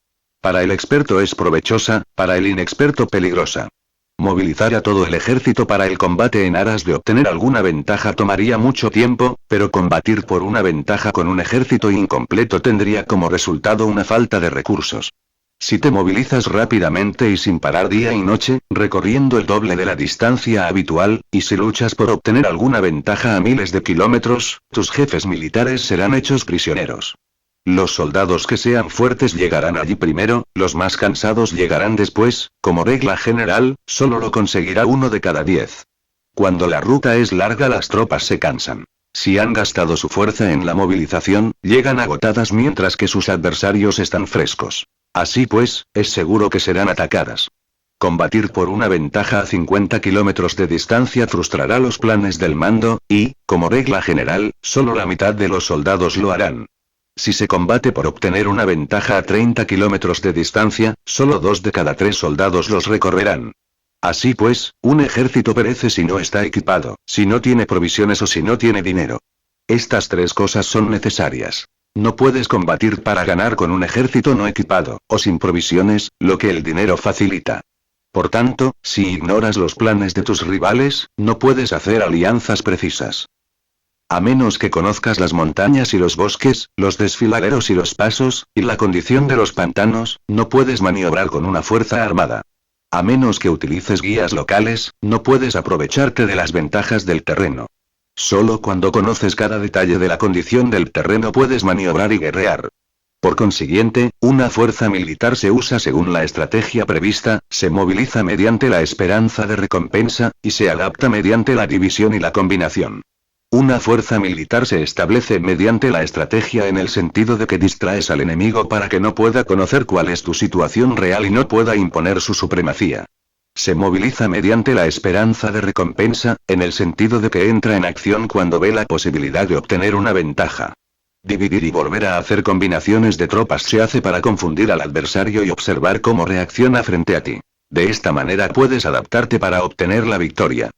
Para el experto es provechosa, para el inexperto peligrosa. Movilizar a todo el ejército para el combate en aras de obtener alguna ventaja tomaría mucho tiempo, pero combatir por una ventaja con un ejército incompleto tendría como resultado una falta de recursos. Si te movilizas rápidamente y sin parar día y noche, recorriendo el doble de la distancia habitual, y si luchas por obtener alguna ventaja a miles de kilómetros, tus jefes militares serán hechos prisioneros. Los soldados que sean fuertes llegarán allí primero, los más cansados llegarán después, como regla general, solo lo conseguirá 1 de cada 10. Cuando la ruta es larga las tropas se cansan. Si han gastado su fuerza en la movilización, llegan agotadas mientras que sus adversarios están frescos. Así pues, es seguro que serán atacadas. Combatir por una ventaja a 50 kilómetros de distancia frustrará los planes del mando, y, como regla general, solo la mitad de los soldados lo harán. Si se combate por obtener una ventaja a 30 kilómetros de distancia, solo 2 de cada 3 soldados los recorrerán. Así pues, un ejército perece si no está equipado, si no tiene provisiones o si no tiene dinero. Estas 3 cosas son necesarias. No puedes combatir para ganar con un ejército no equipado, o sin provisiones, lo que el dinero facilita. Por tanto, si ignoras los planes de tus rivales, no puedes hacer alianzas precisas. A menos que conozcas las montañas y los bosques, los desfiladeros y los pasos, y la condición de los pantanos, no puedes maniobrar con una fuerza armada. A menos que utilices guías locales, no puedes aprovecharte de las ventajas del terreno. Solo cuando conoces cada detalle de la condición del terreno puedes maniobrar y guerrear. Por consiguiente, una fuerza militar se usa según la estrategia prevista, se moviliza mediante la esperanza de recompensa, y se adapta mediante la división y la combinación. Una fuerza militar se establece mediante la estrategia en el sentido de que distraes al enemigo para que no pueda conocer cuál es tu situación real y no pueda imponer su supremacía. Se moviliza mediante la esperanza de recompensa, en el sentido de que entra en acción cuando ve la posibilidad de obtener una ventaja. Dividir y volver a hacer combinaciones de tropas se hace para confundir al adversario y observar cómo reacciona frente a ti. De esta manera puedes adaptarte para obtener la victoria.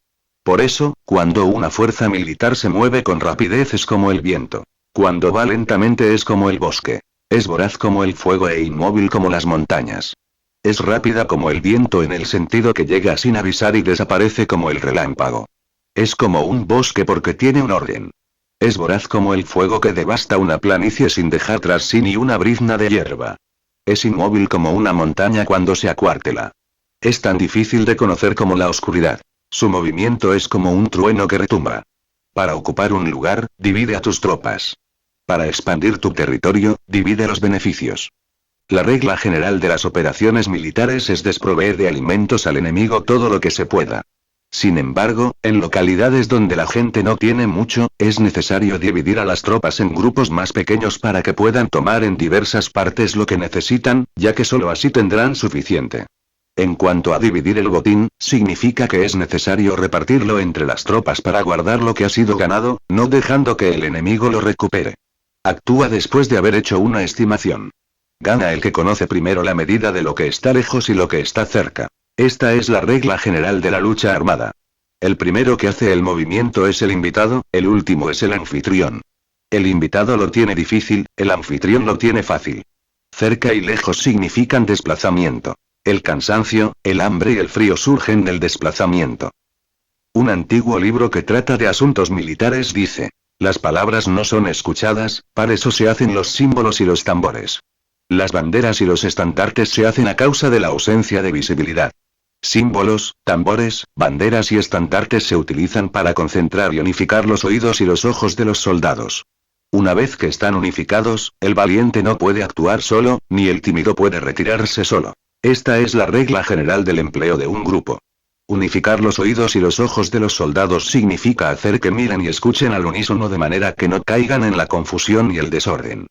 Por eso, cuando una fuerza militar se mueve con rapidez es como el viento. Cuando va lentamente es como el bosque. Es voraz como el fuego e inmóvil como las montañas. Es rápida como el viento en el sentido que llega sin avisar y desaparece como el relámpago. Es como un bosque porque tiene un orden. Es voraz como el fuego que devasta una planicie sin dejar tras sí ni una brizna de hierba. Es inmóvil como una montaña cuando se acuartela. Es tan difícil de conocer como la oscuridad. Su movimiento es como un trueno que retumba. Para ocupar un lugar, divide a tus tropas. Para expandir tu territorio, divide los beneficios. La regla general de las operaciones militares es desproveer de alimentos al enemigo todo lo que se pueda. Sin embargo, en localidades donde la gente no tiene mucho, es necesario dividir a las tropas en grupos más pequeños para que puedan tomar en diversas partes lo que necesitan, ya que solo así tendrán suficiente. En cuanto a dividir el botín, significa que es necesario repartirlo entre las tropas para guardar lo que ha sido ganado, no dejando que el enemigo lo recupere. Actúa después de haber hecho una estimación. Gana el que conoce primero la medida de lo que está lejos y lo que está cerca. Esta es la regla general de la lucha armada. El primero que hace el movimiento es el invitado, el último es el anfitrión. El invitado lo tiene difícil, el anfitrión lo tiene fácil. Cerca y lejos significan desplazamiento. El cansancio, el hambre y el frío surgen del desplazamiento. Un antiguo libro que trata de asuntos militares dice: las palabras no son escuchadas, para eso se hacen los símbolos y los tambores. Las banderas y los estandartes se hacen a causa de la ausencia de visibilidad. Símbolos, tambores, banderas y estandartes se utilizan para concentrar y unificar los oídos y los ojos de los soldados. Una vez que están unificados, el valiente no puede actuar solo, ni el tímido puede retirarse solo. Esta es la regla general del empleo de un grupo. Unificar los oídos y los ojos de los soldados significa hacer que miren y escuchen al unísono de manera que no caigan en la confusión y el desorden.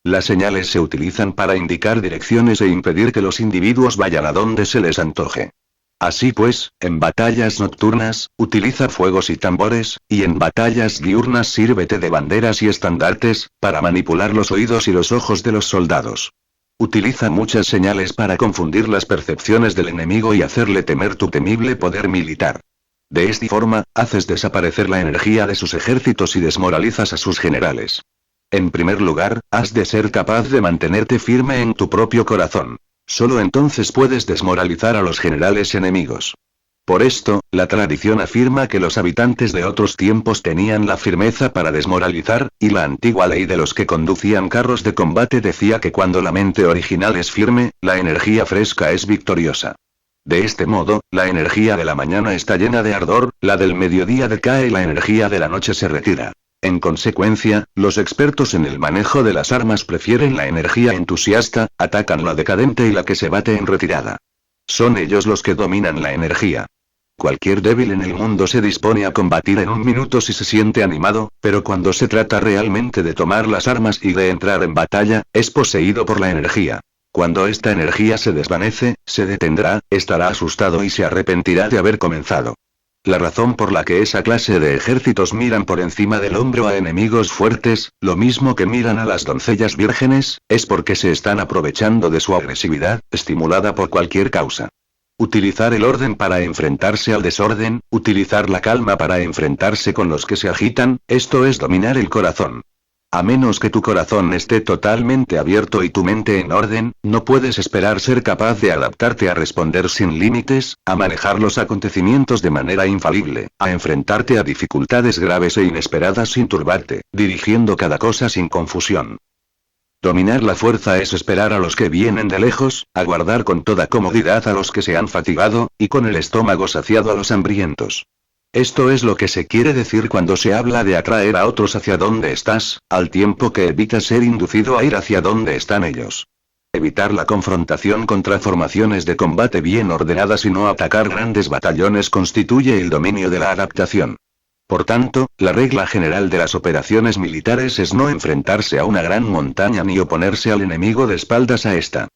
Las señales se utilizan para indicar direcciones e impedir que los individuos vayan a donde se les antoje. Así pues, en batallas nocturnas, utiliza fuegos y tambores, y en batallas diurnas sírvete de banderas y estandartes, para manipular los oídos y los ojos de los soldados. Utiliza muchas señales para confundir las percepciones del enemigo y hacerle temer tu temible poder militar. De esta forma, haces desaparecer la energía de sus ejércitos y desmoralizas a sus generales. En primer lugar, has de ser capaz de mantenerte firme en tu propio corazón. Solo entonces puedes desmoralizar a los generales enemigos. Por esto, la tradición afirma que los habitantes de otros tiempos tenían la firmeza para desmoralizar, y la antigua ley de los que conducían carros de combate decía que cuando la mente original es firme, la energía fresca es victoriosa. De este modo, la energía de la mañana está llena de ardor, la del mediodía decae y la energía de la noche se retira. En consecuencia, los expertos en el manejo de las armas prefieren la energía entusiasta, atacan la decadente y la que se bate en retirada. Son ellos los que dominan la energía. Cualquier débil en el mundo se dispone a combatir en un minuto si se siente animado, pero cuando se trata realmente de tomar las armas y de entrar en batalla, es poseído por la energía. Cuando esta energía se desvanece, se detendrá, estará asustado y se arrepentirá de haber comenzado. La razón por la que esa clase de ejércitos miran por encima del hombro a enemigos fuertes, lo mismo que miran a las doncellas vírgenes, es porque se están aprovechando de su agresividad, estimulada por cualquier causa. Utilizar el orden para enfrentarse al desorden, utilizar la calma para enfrentarse con los que se agitan, esto es dominar el corazón. A menos que tu corazón esté totalmente abierto y tu mente en orden, no puedes esperar ser capaz de adaptarte a responder sin límites, a manejar los acontecimientos de manera infalible, a enfrentarte a dificultades graves e inesperadas sin turbarte, dirigiendo cada cosa sin confusión. Dominar la fuerza es esperar a los que vienen de lejos, aguardar con toda comodidad a los que se han fatigado, y con el estómago saciado a los hambrientos. Esto es lo que se quiere decir cuando se habla de atraer a otros hacia donde estás, al tiempo que evitas ser inducido a ir hacia donde están ellos. Evitar la confrontación contra formaciones de combate bien ordenadas y no atacar grandes batallones constituye el dominio de la adaptación. Por tanto, la regla general de las operaciones militares es no enfrentarse a una gran montaña ni oponerse al enemigo de espaldas a esta.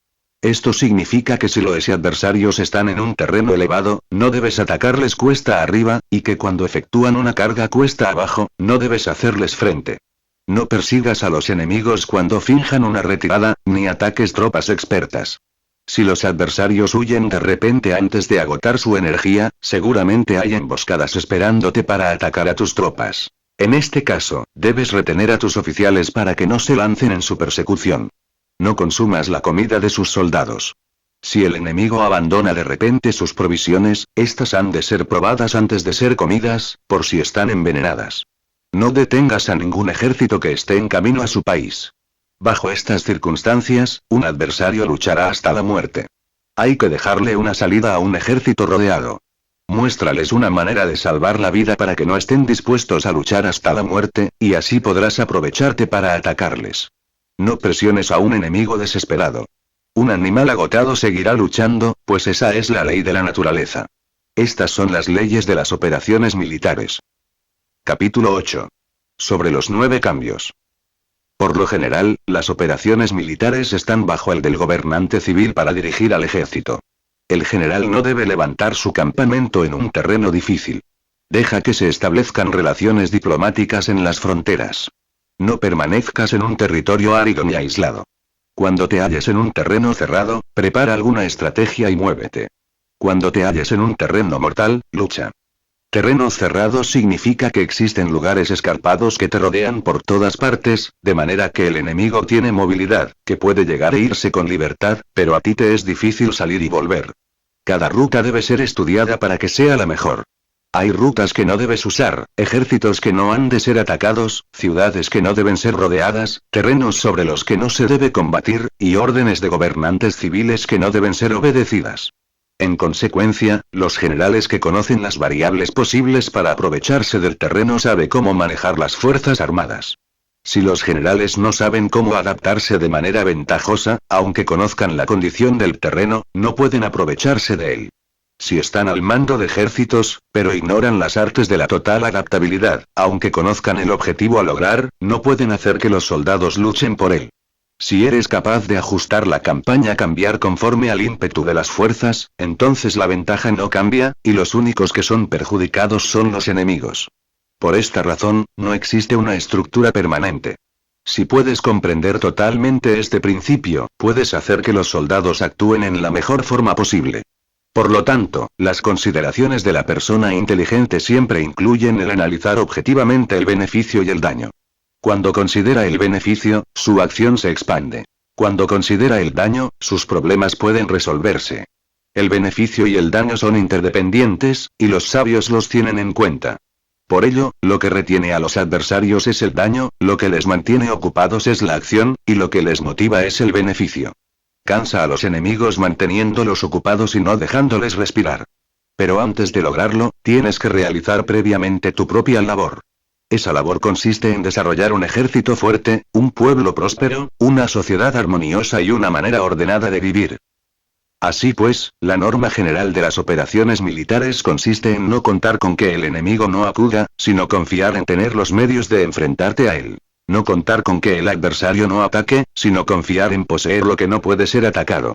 Esto significa que si los adversarios están en un terreno elevado, no debes atacarles cuesta arriba, y que cuando efectúan una carga cuesta abajo, no debes hacerles frente. No persigas a los enemigos cuando finjan una retirada, ni ataques tropas expertas. Si los adversarios huyen de repente antes de agotar su energía, seguramente hay emboscadas esperándote para atacar a tus tropas. En este caso, debes retener a tus oficiales para que no se lancen en su persecución. No consumas la comida de sus soldados. Si el enemigo abandona de repente sus provisiones, estas han de ser probadas antes de ser comidas, por si están envenenadas. No detengas a ningún ejército que esté en camino a su país. Bajo estas circunstancias, un adversario luchará hasta la muerte. Hay que dejarle una salida a un ejército rodeado. Muéstrales una manera de salvar la vida para que no estén dispuestos a luchar hasta la muerte, y así podrás aprovecharte para atacarles. No presiones a un enemigo desesperado. Un animal agotado seguirá luchando, pues esa es la ley de la naturaleza. Estas son las leyes de las operaciones militares. Capítulo 8. Sobre los 9 cambios. Por lo general, las operaciones militares están bajo el del gobernante civil para dirigir al ejército. El general no debe levantar su campamento en un terreno difícil. Deja que se establezcan relaciones diplomáticas en las fronteras. No permanezcas en un territorio árido ni aislado. Cuando te halles en un terreno cerrado, prepara alguna estrategia y muévete. Cuando te halles en un terreno mortal, lucha. Terreno cerrado significa que existen lugares escarpados que te rodean por todas partes, de manera que el enemigo tiene movilidad, que puede llegar e irse con libertad, pero a ti te es difícil salir y volver. Cada ruta debe ser estudiada para que sea la mejor. Hay rutas que no debes usar, ejércitos que no han de ser atacados, ciudades que no deben ser rodeadas, terrenos sobre los que no se debe combatir, y órdenes de gobernantes civiles que no deben ser obedecidas. En consecuencia, los generales que conocen las variables posibles para aprovecharse del terreno saben cómo manejar las fuerzas armadas. Si los generales no saben cómo adaptarse de manera ventajosa, aunque conozcan la condición del terreno, no pueden aprovecharse de él. Si están al mando de ejércitos, pero ignoran las artes de la total adaptabilidad, aunque conozcan el objetivo a lograr, no pueden hacer que los soldados luchen por él. Si eres capaz de ajustar la campaña a cambiar conforme al ímpetu de las fuerzas, entonces la ventaja no cambia, y los únicos que son perjudicados son los enemigos. Por esta razón, no existe una estructura permanente. Si puedes comprender totalmente este principio, puedes hacer que los soldados actúen en la mejor forma posible. Por lo tanto, las consideraciones de la persona inteligente siempre incluyen el analizar objetivamente el beneficio y el daño. Cuando considera el beneficio, su acción se expande. Cuando considera el daño, sus problemas pueden resolverse. El beneficio y el daño son interdependientes, y los sabios los tienen en cuenta. Por ello, lo que retiene a los adversarios es el daño, lo que les mantiene ocupados es la acción, y lo que les motiva es el beneficio. Cansa a los enemigos manteniéndolos ocupados y no dejándoles respirar. Pero antes de lograrlo, tienes que realizar previamente tu propia labor. Esa labor consiste en desarrollar un ejército fuerte, un pueblo próspero, una sociedad armoniosa y una manera ordenada de vivir. Así pues, la norma general de las operaciones militares consiste en no contar con que el enemigo no acuda, sino confiar en tener los medios de enfrentarte a él. No contar con que el adversario no ataque, sino confiar en poseer lo que no puede ser atacado.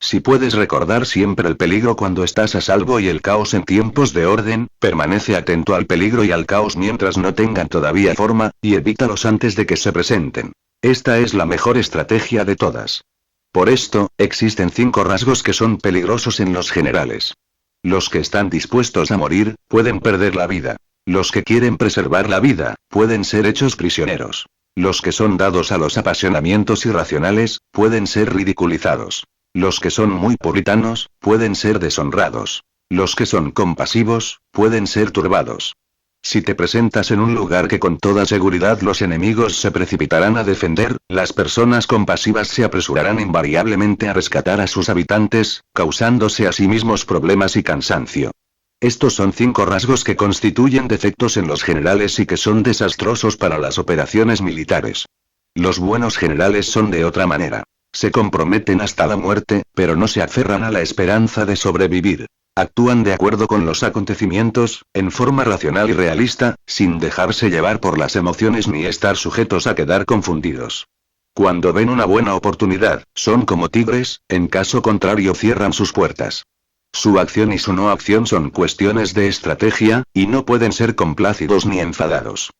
Si puedes recordar siempre el peligro cuando estás a salvo y el caos en tiempos de orden, permanece atento al peligro y al caos mientras no tengan todavía forma, y evítalos antes de que se presenten. Esta es la mejor estrategia de todas. Por esto, existen 5 rasgos que son peligrosos en los generales. Los que están dispuestos a morir, pueden perder la vida. Los que quieren preservar la vida, pueden ser hechos prisioneros. Los que son dados a los apasionamientos irracionales, pueden ser ridiculizados. Los que son muy puritanos, pueden ser deshonrados. Los que son compasivos, pueden ser turbados. Si te presentas en un lugar que con toda seguridad los enemigos se precipitarán a defender, las personas compasivas se apresurarán invariablemente a rescatar a sus habitantes, causándose a sí mismos problemas y cansancio. Estos son 5 rasgos que constituyen defectos en los generales y que son desastrosos para las operaciones militares. Los buenos generales son de otra manera. Se comprometen hasta la muerte, pero no se aferran a la esperanza de sobrevivir. Actúan de acuerdo con los acontecimientos, en forma racional y realista, sin dejarse llevar por las emociones ni estar sujetos a quedar confundidos. Cuando ven una buena oportunidad, son como tigres, en caso contrario cierran sus puertas. Su acción y su no acción son cuestiones de estrategia, y no pueden ser complácidos ni enfadados.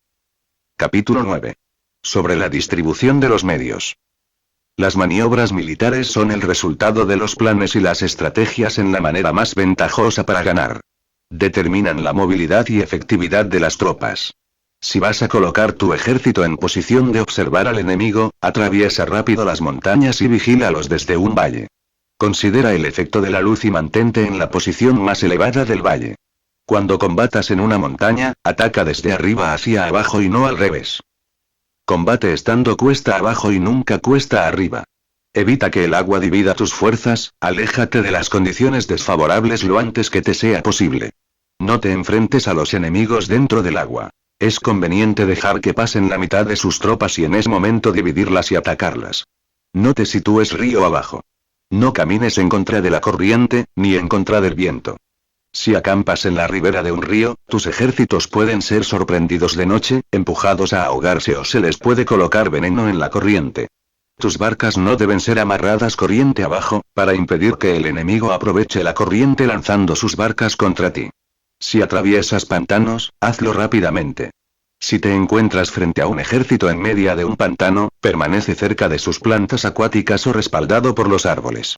Capítulo 9. Sobre la distribución de los medios. Las maniobras militares son el resultado de los planes y las estrategias en la manera más ventajosa para ganar. Determinan la movilidad y efectividad de las tropas. Si vas a colocar tu ejército en posición de observar al enemigo, atraviesa rápido las montañas y vigílalos desde un valle. Considera el efecto de la luz y mantente en la posición más elevada del valle. Cuando combatas en una montaña, ataca desde arriba hacia abajo y no al revés. Combate estando cuesta abajo y nunca cuesta arriba. Evita que el agua divida tus fuerzas, aléjate de las condiciones desfavorables lo antes que te sea posible. No te enfrentes a los enemigos dentro del agua. Es conveniente dejar que pasen la mitad de sus tropas y en ese momento dividirlas y atacarlas. No te sitúes río abajo. No camines en contra de la corriente, ni en contra del viento. Si acampas en la ribera de un río, tus ejércitos pueden ser sorprendidos de noche, empujados a ahogarse o se les puede colocar veneno en la corriente. Tus barcas no deben ser amarradas corriente abajo, para impedir que el enemigo aproveche la corriente lanzando sus barcas contra ti. Si atraviesas pantanos, hazlo rápidamente. Si te encuentras frente a un ejército en medio de un pantano, permanece cerca de sus plantas acuáticas o respaldado por los árboles.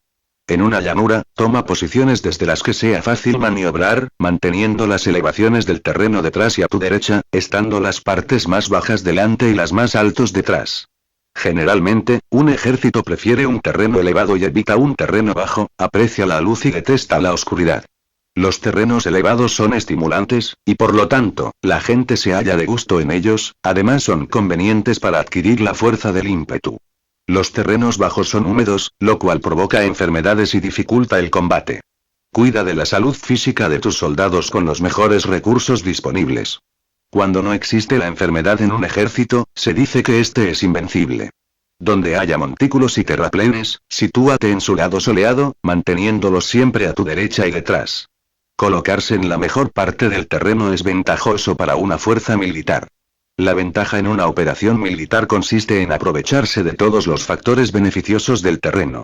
En una llanura, toma posiciones desde las que sea fácil maniobrar, manteniendo las elevaciones del terreno detrás y a tu derecha, estando las partes más bajas delante y las más altos detrás. Generalmente, un ejército prefiere un terreno elevado y evita un terreno bajo, aprecia la luz y detesta la oscuridad. Los terrenos elevados son estimulantes, y por lo tanto, la gente se halla de gusto en ellos, además son convenientes para adquirir la fuerza del ímpetu. Los terrenos bajos son húmedos, lo cual provoca enfermedades y dificulta el combate. Cuida de la salud física de tus soldados con los mejores recursos disponibles. Cuando no existe la enfermedad en un ejército, se dice que este es invencible. Donde haya montículos y terraplenes, sitúate en su lado soleado, manteniéndolos siempre a tu derecha y detrás. Colocarse en la mejor parte del terreno es ventajoso para una fuerza militar. La ventaja en una operación militar consiste en aprovecharse de todos los factores beneficiosos del terreno.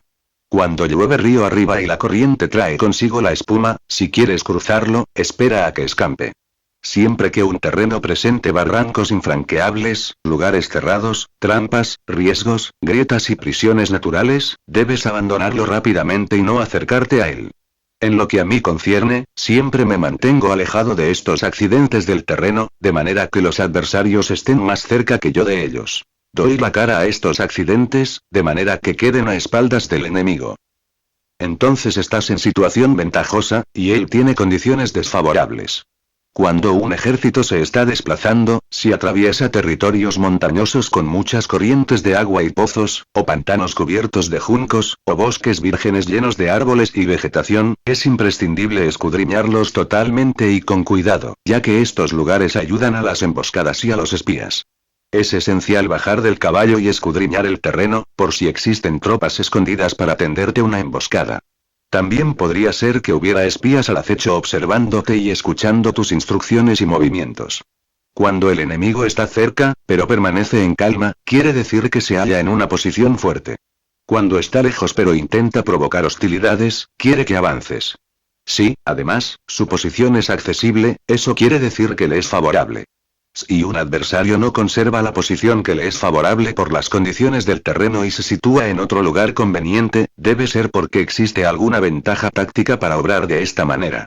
Cuando llueve río arriba y la corriente trae consigo la espuma, si quieres cruzarlo, espera a que escampe. Siempre que un terreno presente barrancos infranqueables, lugares cerrados, trampas, riesgos, grietas y prisiones naturales, debes abandonarlo rápidamente y no acercarte a él. En lo que a mí concierne, siempre me mantengo alejado de estos accidentes del terreno, de manera que los adversarios estén más cerca que yo de ellos. Doy la cara a estos accidentes, de manera que queden a espaldas del enemigo. Entonces estás en situación ventajosa, y él tiene condiciones desfavorables. Cuando un ejército se está desplazando, si atraviesa territorios montañosos con muchas corrientes de agua y pozos, o pantanos cubiertos de juncos, o bosques vírgenes llenos de árboles y vegetación, es imprescindible escudriñarlos totalmente y con cuidado, ya que estos lugares ayudan a las emboscadas y a los espías. Es esencial bajar del caballo y escudriñar el terreno, por si existen tropas escondidas para tenderte una emboscada. También podría ser que hubiera espías al acecho observándote y escuchando tus instrucciones y movimientos. Cuando el enemigo está cerca, pero permanece en calma, quiere decir que se halla en una posición fuerte. Cuando está lejos pero intenta provocar hostilidades, quiere que avances. Si, además, su posición es accesible, eso quiere decir que le es favorable. Si un adversario no conserva la posición que le es favorable por las condiciones del terreno y se sitúa en otro lugar conveniente, debe ser porque existe alguna ventaja táctica para obrar de esta manera.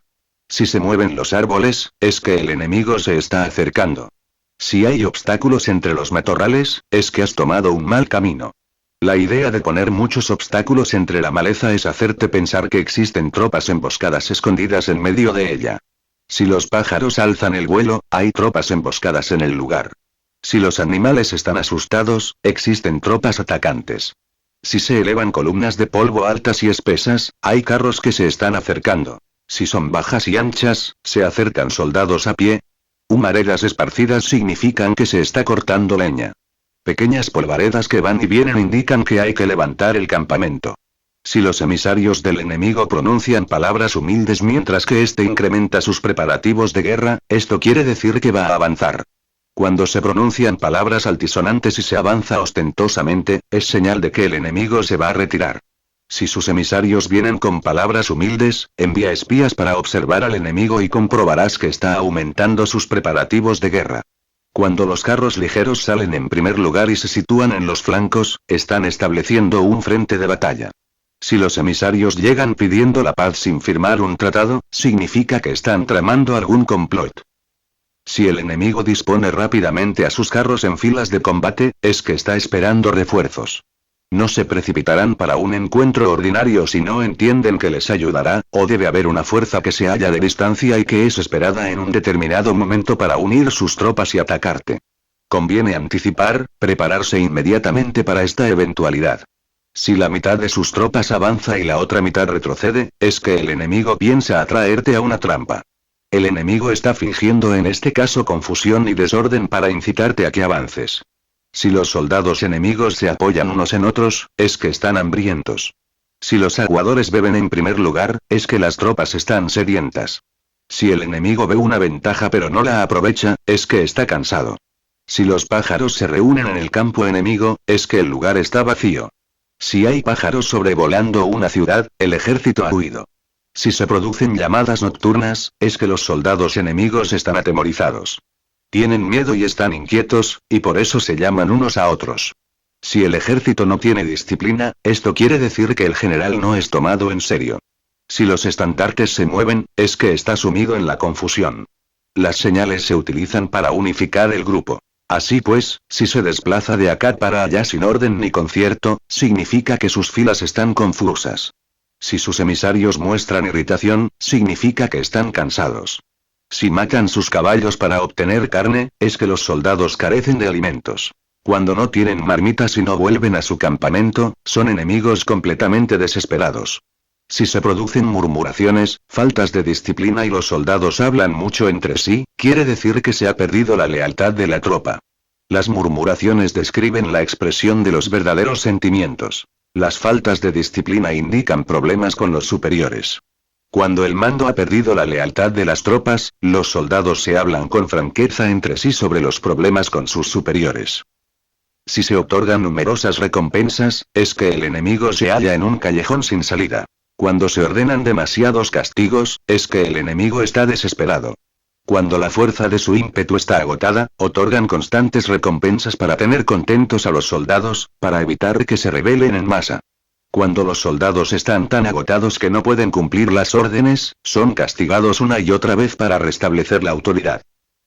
Si se mueven los árboles, es que el enemigo se está acercando. Si hay obstáculos entre los matorrales, es que has tomado un mal camino. La idea de poner muchos obstáculos entre la maleza es hacerte pensar que existen tropas emboscadas escondidas en medio de ella. Si los pájaros alzan el vuelo, hay tropas emboscadas en el lugar. Si los animales están asustados, existen tropas atacantes. Si se elevan columnas de polvo altas y espesas, hay carros que se están acercando. Si son bajas y anchas, se acercan soldados a pie. Humaredas esparcidas significan que se está cortando leña. Pequeñas polvaredas que van y vienen indican que hay que levantar el campamento. Si los emisarios del enemigo pronuncian palabras humildes mientras que éste incrementa sus preparativos de guerra, esto quiere decir que va a avanzar. Cuando se pronuncian palabras altisonantes y se avanza ostentosamente, es señal de que el enemigo se va a retirar. Si sus emisarios vienen con palabras humildes, envía espías para observar al enemigo y comprobarás que está aumentando sus preparativos de guerra. Cuando los carros ligeros salen en primer lugar y se sitúan en los flancos, están estableciendo un frente de batalla. Si los emisarios llegan pidiendo la paz sin firmar un tratado, significa que están tramando algún complot. Si el enemigo dispone rápidamente a sus carros en filas de combate, es que está esperando refuerzos. No se precipitarán para un encuentro ordinario si no entienden que les ayudará, o debe haber una fuerza que se halla de distancia y que es esperada en un determinado momento para unir sus tropas y atacarte. Conviene anticipar, prepararse inmediatamente para esta eventualidad. Si la mitad de sus tropas avanza y la otra mitad retrocede, es que el enemigo piensa atraerte a una trampa. El enemigo está fingiendo en este caso confusión y desorden para incitarte a que avances. Si los soldados enemigos se apoyan unos en otros, es que están hambrientos. Si los aguadores beben en primer lugar, es que las tropas están sedientas. Si el enemigo ve una ventaja pero no la aprovecha, es que está cansado. Si los pájaros se reúnen en el campo enemigo, es que el lugar está vacío. Si hay pájaros sobrevolando una ciudad, el ejército ha huido. Si se producen llamadas nocturnas, es que los soldados enemigos están atemorizados. Tienen miedo y están inquietos, y por eso se llaman unos a otros. Si el ejército no tiene disciplina, esto quiere decir que el general no es tomado en serio. Si los estandartes se mueven, es que está sumido en la confusión. Las señales se utilizan para unificar el grupo. Así pues, si se desplaza de acá para allá sin orden ni concierto, significa que sus filas están confusas. Si sus emisarios muestran irritación, significa que están cansados. Si matan sus caballos para obtener carne, es que los soldados carecen de alimentos. Cuando no tienen marmitas y no vuelven a su campamento, son enemigos completamente desesperados. Si se producen murmuraciones, faltas de disciplina y los soldados hablan mucho entre sí, quiere decir que se ha perdido la lealtad de la tropa. Las murmuraciones describen la expresión de los verdaderos sentimientos. Las faltas de disciplina indican problemas con los superiores. Cuando el mando ha perdido la lealtad de las tropas, los soldados se hablan con franqueza entre sí sobre los problemas con sus superiores. Si se otorgan numerosas recompensas, es que el enemigo se halla en un callejón sin salida. Cuando se ordenan demasiados castigos, es que el enemigo está desesperado. Cuando la fuerza de su ímpetu está agotada, otorgan constantes recompensas para tener contentos a los soldados, para evitar que se rebelen en masa. Cuando los soldados están tan agotados que no pueden cumplir las órdenes, son castigados una y otra vez para restablecer la autoridad.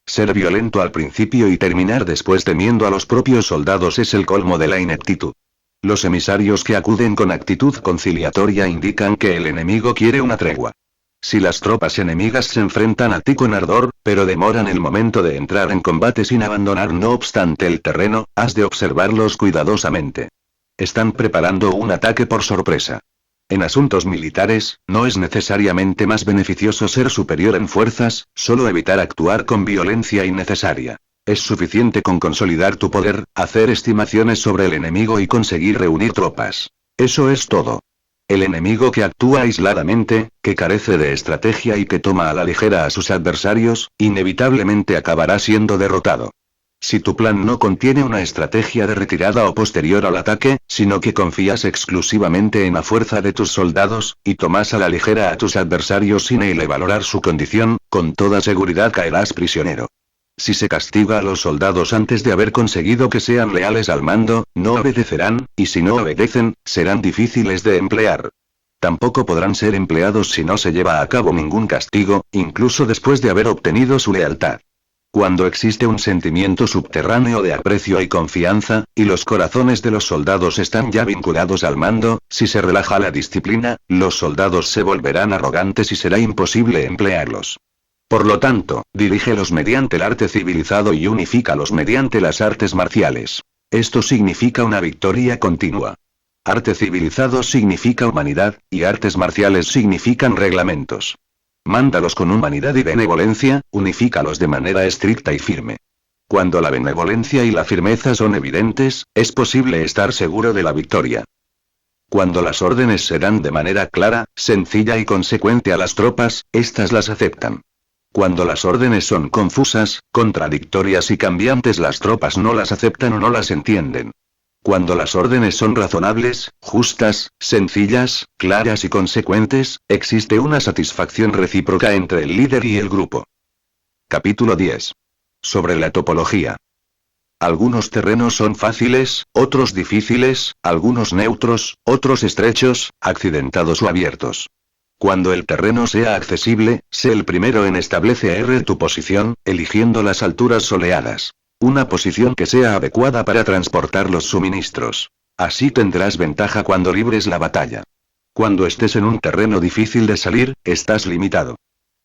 Ser violento al principio y terminar después temiendo a los propios soldados es el colmo de la ineptitud. Los emisarios que acuden con actitud conciliatoria indican que el enemigo quiere una tregua. Si las tropas enemigas se enfrentan a ti con ardor, pero demoran el momento de entrar en combate sin abandonar no obstante el terreno, has de observarlos cuidadosamente. Están preparando un ataque por sorpresa. En asuntos militares, no es necesariamente más beneficioso ser superior en fuerzas, solo evitar actuar con violencia innecesaria. Es suficiente con consolidar tu poder, hacer estimaciones sobre el enemigo y conseguir reunir tropas. Eso es todo. El enemigo que actúa aisladamente, que carece de estrategia y que toma a la ligera a sus adversarios, inevitablemente acabará siendo derrotado. Si tu plan no contiene una estrategia de retirada o posterior al ataque, sino que confías exclusivamente en la fuerza de tus soldados, y tomas a la ligera a tus adversarios sin valorar su condición, con toda seguridad caerás prisionero. Si se castiga a los soldados antes de haber conseguido que sean leales al mando, no obedecerán, y si no obedecen, serán difíciles de emplear. Tampoco podrán ser empleados si no se lleva a cabo ningún castigo, incluso después de haber obtenido su lealtad. Cuando existe un sentimiento subterráneo de aprecio y confianza, y los corazones de los soldados están ya vinculados al mando, si se relaja la disciplina, los soldados se volverán arrogantes y será imposible emplearlos. Por lo tanto, dirígelos mediante el arte civilizado y unifícalos mediante las artes marciales. Esto significa una victoria continua. Arte civilizado significa humanidad, y artes marciales significan reglamentos. Mándalos con humanidad y benevolencia, unifícalos de manera estricta y firme. Cuando la benevolencia y la firmeza son evidentes, es posible estar seguro de la victoria. Cuando las órdenes se dan de manera clara, sencilla y consecuente a las tropas, éstas las aceptan. Cuando las órdenes son confusas, contradictorias y cambiantes, las tropas no las aceptan o no las entienden. Cuando las órdenes son razonables, justas, sencillas, claras y consecuentes, existe una satisfacción recíproca entre el líder y el grupo. Capítulo 10. Sobre la topología. Algunos terrenos son fáciles, otros difíciles, algunos neutros, otros estrechos, accidentados o abiertos. Cuando el terreno sea accesible, sé el primero en establecer tu posición, eligiendo las alturas soleadas. Una posición que sea adecuada para transportar los suministros. Así tendrás ventaja cuando libres la batalla. Cuando estés en un terreno difícil de salir, estás limitado.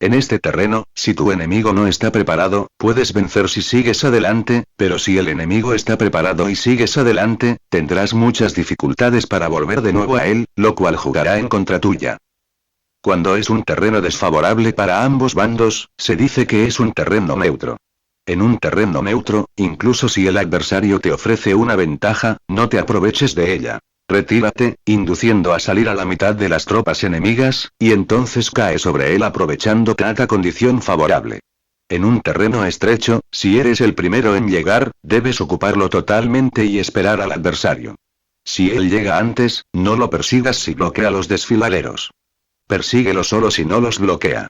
En este terreno, si tu enemigo no está preparado, puedes vencer si sigues adelante, pero si el enemigo está preparado y sigues adelante, tendrás muchas dificultades para volver de nuevo a él, lo cual jugará en contra tuya. Cuando es un terreno desfavorable para ambos bandos, se dice que es un terreno neutro. En un terreno neutro, incluso si el adversario te ofrece una ventaja, no te aproveches de ella. Retírate, induciendo a salir a la mitad de las tropas enemigas, y entonces cae sobre él aprovechando cada condición favorable. En un terreno estrecho, si eres el primero en llegar, debes ocuparlo totalmente y esperar al adversario. Si él llega antes, no lo persigas si bloquea a los desfiladeros. Persíguelo solo si no los bloquea.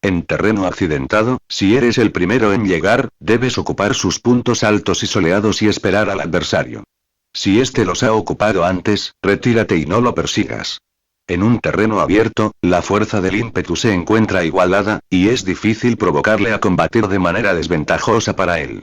En terreno accidentado, si eres el primero en llegar, debes ocupar sus puntos altos y soleados y esperar al adversario. Si éste los ha ocupado antes, retírate y no lo persigas. En un terreno abierto, la fuerza del ímpetu se encuentra igualada, y es difícil provocarle a combatir de manera desventajosa para él.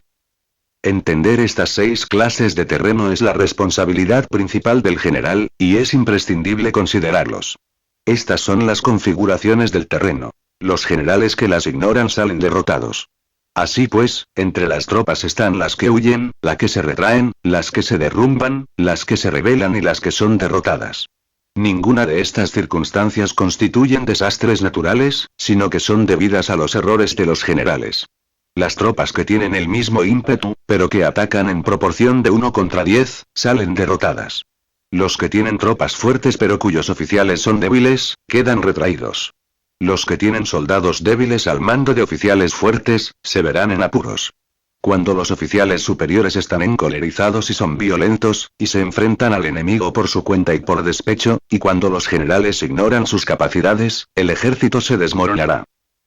Entender estas 6 clases de terreno es la responsabilidad principal del general, y es imprescindible considerarlos. Estas son las configuraciones del terreno. Los generales que las ignoran salen derrotados. Así pues, entre las tropas están las que huyen, las que se retraen, las que se derrumban, las que se rebelan y las que son derrotadas. Ninguna de estas circunstancias constituyen desastres naturales, sino que son debidas a los errores de los generales. Las tropas que tienen el mismo ímpetu, pero que atacan en proporción de 1 contra 10, salen derrotadas. Los que tienen tropas fuertes pero cuyos oficiales son débiles, quedan retraídos. Los que tienen soldados débiles al mando de oficiales fuertes, se verán en apuros. Cuando los oficiales superiores están encolerizados y son violentos, y se enfrentan al enemigo por su cuenta y por despecho, y cuando los generales ignoran sus capacidades, el ejército se desmoronará.